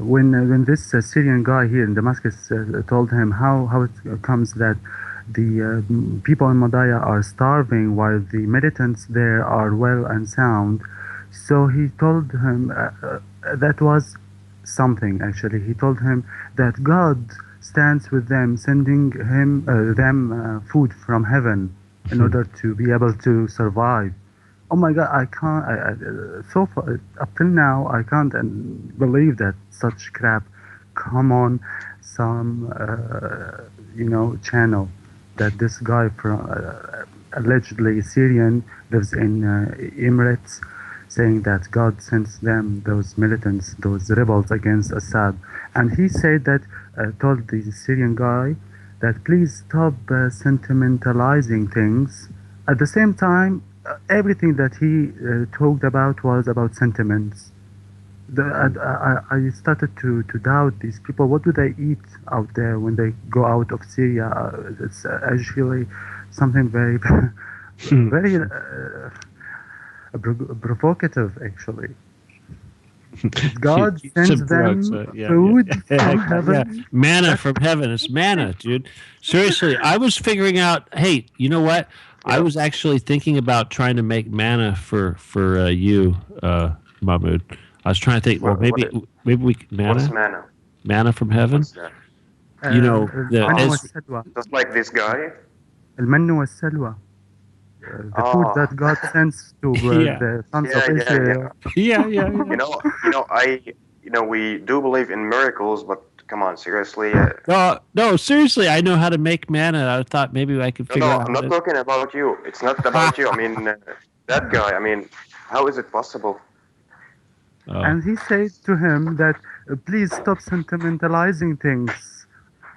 When this Syrian guy here in Damascus told him how it comes that the people in Madaya are starving while the militants there are well and sound, so he told him that was something. Actually, he told him that God stands with them, sending them food from heaven in order to be able to survive. Oh my God, I can't. So far, up till now, I can't believe that such crap come on some channel that this guy from allegedly Syrian lives in Emirates, saying that God sends them, those militants, those rebels against Assad. And he said that, told the Syrian guy that please stop sentimentalizing things. At the same time, everything that he talked about was about sentiments. I started to doubt these people. What do they eat out there when they go out of Syria? It's actually something very, very provocative, actually. God sends them food from heaven. Yeah. Manna from heaven. It's manna, dude. Seriously, I was figuring out, hey, you know what? I was actually thinking about trying to make manna for you, Mahmoud. I was trying to think, maybe we manna? What's manna? Manna from heaven? What's that? Just like this guy? المن والسلوى. The food that God sends to the sons of Israel. Yeah. We do believe in miracles, but come on, seriously. No, seriously, I know how to make manna. I thought maybe I could figure out. I'm not talking about you. It's not about you. I mean, that guy. I mean, how is it possible? And he said to him that please stop sentimentalizing things.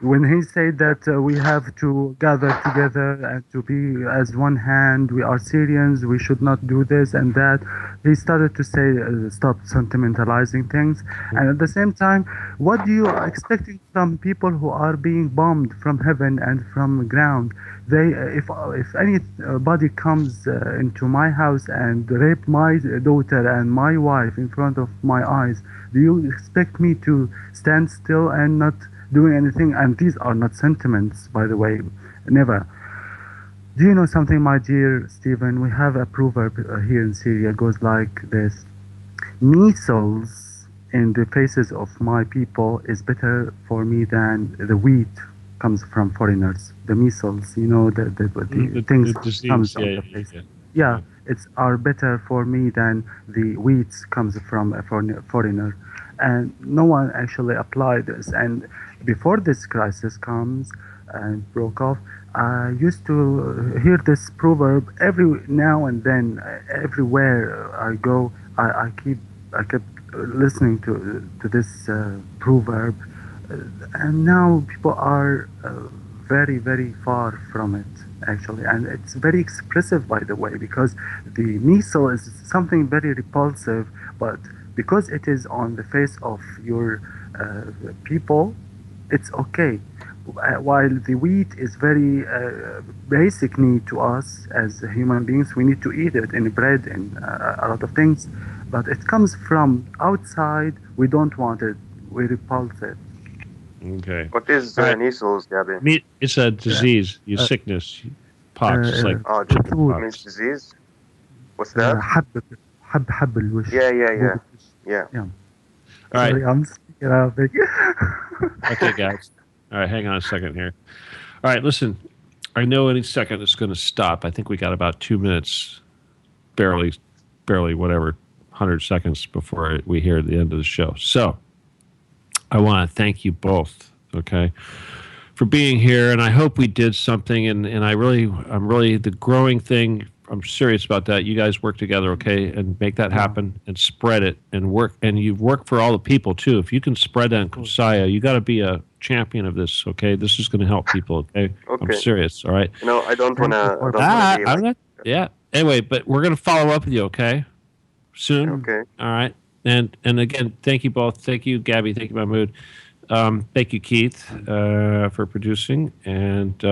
when he said that we have to gather together and to be as one hand, we are Syrians, we should not do this and that, he started to say, stop sentimentalizing things. And at the same time, what do you are expecting from people who are being bombed from heaven and from ground? They, if anybody comes into my house and rape my daughter and my wife in front of my eyes, do you expect me to stand still and not doing anything? And these are not sentiments, by the way, never. Do you know something, my dear Stephen? We have a proverb here in Syria, goes like this: measles in the faces of my people is better for me than the wheat comes from foreigners. The measles, you know, the things the disease, comes on the face. Yeah, it's are better for me than the wheat comes from a foreigner. And no one actually applied this. And before this crisis comes and broke off, I used to hear this proverb every now and then, everywhere I go. I kept listening to this proverb, and now people are very, very far from it, actually. And it's very expressive, by the way, because the measles is something very repulsive, but because it is on the face of your people, it's okay. While the wheat is very basic need to us as human beings, we need to eat it in bread and a lot of things, but it comes from outside. We don't want it. We repulse it. Okay. What is measles, Gabi? It's a disease, sickness, pox. Like means disease. What's that? حب الوش. Yeah. All right. Sorry, I'm speaking Arabic. Okay, guys. All right, hang on a second here. All right, listen. I know any second it's going to stop. I think we got about 2 minutes, barely, whatever, 100 seconds before we hear the end of the show. So I want to thank you both, okay, for being here. And I hope we did something. And I'm really, the growing thing, I'm serious about that. You guys work together, okay, and make that happen and spread it and work. And you've worked for all the people, too. If you can spread that in Kusaya, you got to be a champion of this, okay? This is going to help people, okay? I'm serious, all right? No, I don't want to. Yeah. Anyway, but we're going to follow up with you, okay? Soon. Okay. All right. And again, thank you both. Thank you, Gabby. Thank you, Mahmoud. Thank you, Keith, for producing. And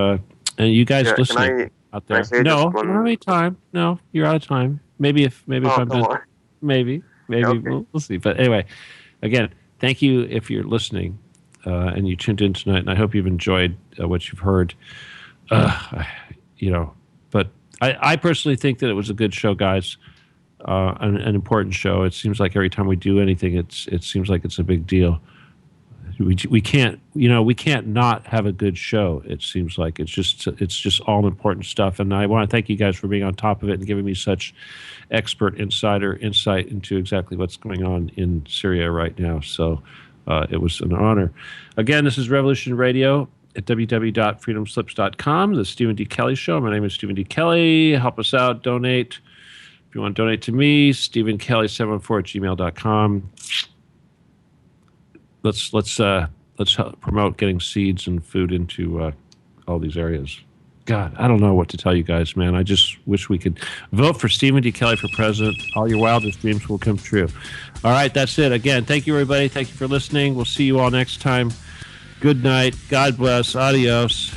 you guys listening out there. No, you don't have any time. No, you're out of time. Maybe if I'm done. Maybe okay. We'll see. But anyway, again, thank you if you're listening and you tuned in tonight. And I hope you've enjoyed what you've heard. But I personally think that it was a good show, guys. An important show. It seems like every time we do anything, it seems like it's a big deal. We can't not have a good show. It seems like it's just all important stuff. And I want to thank you guys for being on top of it and giving me such expert insider insight into exactly what's going on in Syria right now. So it was an honor. Again, this is Revolution Radio at www.freedomslips.com, the Stephen D. Kelley Show. My name is Stephen D. Kelley. Help us out. Donate. If you want to donate to me, StephenKelley714@gmail.com. Let's promote getting seeds and food into all these areas. God, I don't know what to tell you guys, man. I just wish we could vote for Stephen D. Kelley for president. All your wildest dreams will come true. All right, that's it. Again, thank you, everybody. Thank you for listening. We'll see you all next time. Good night. God bless. Adios.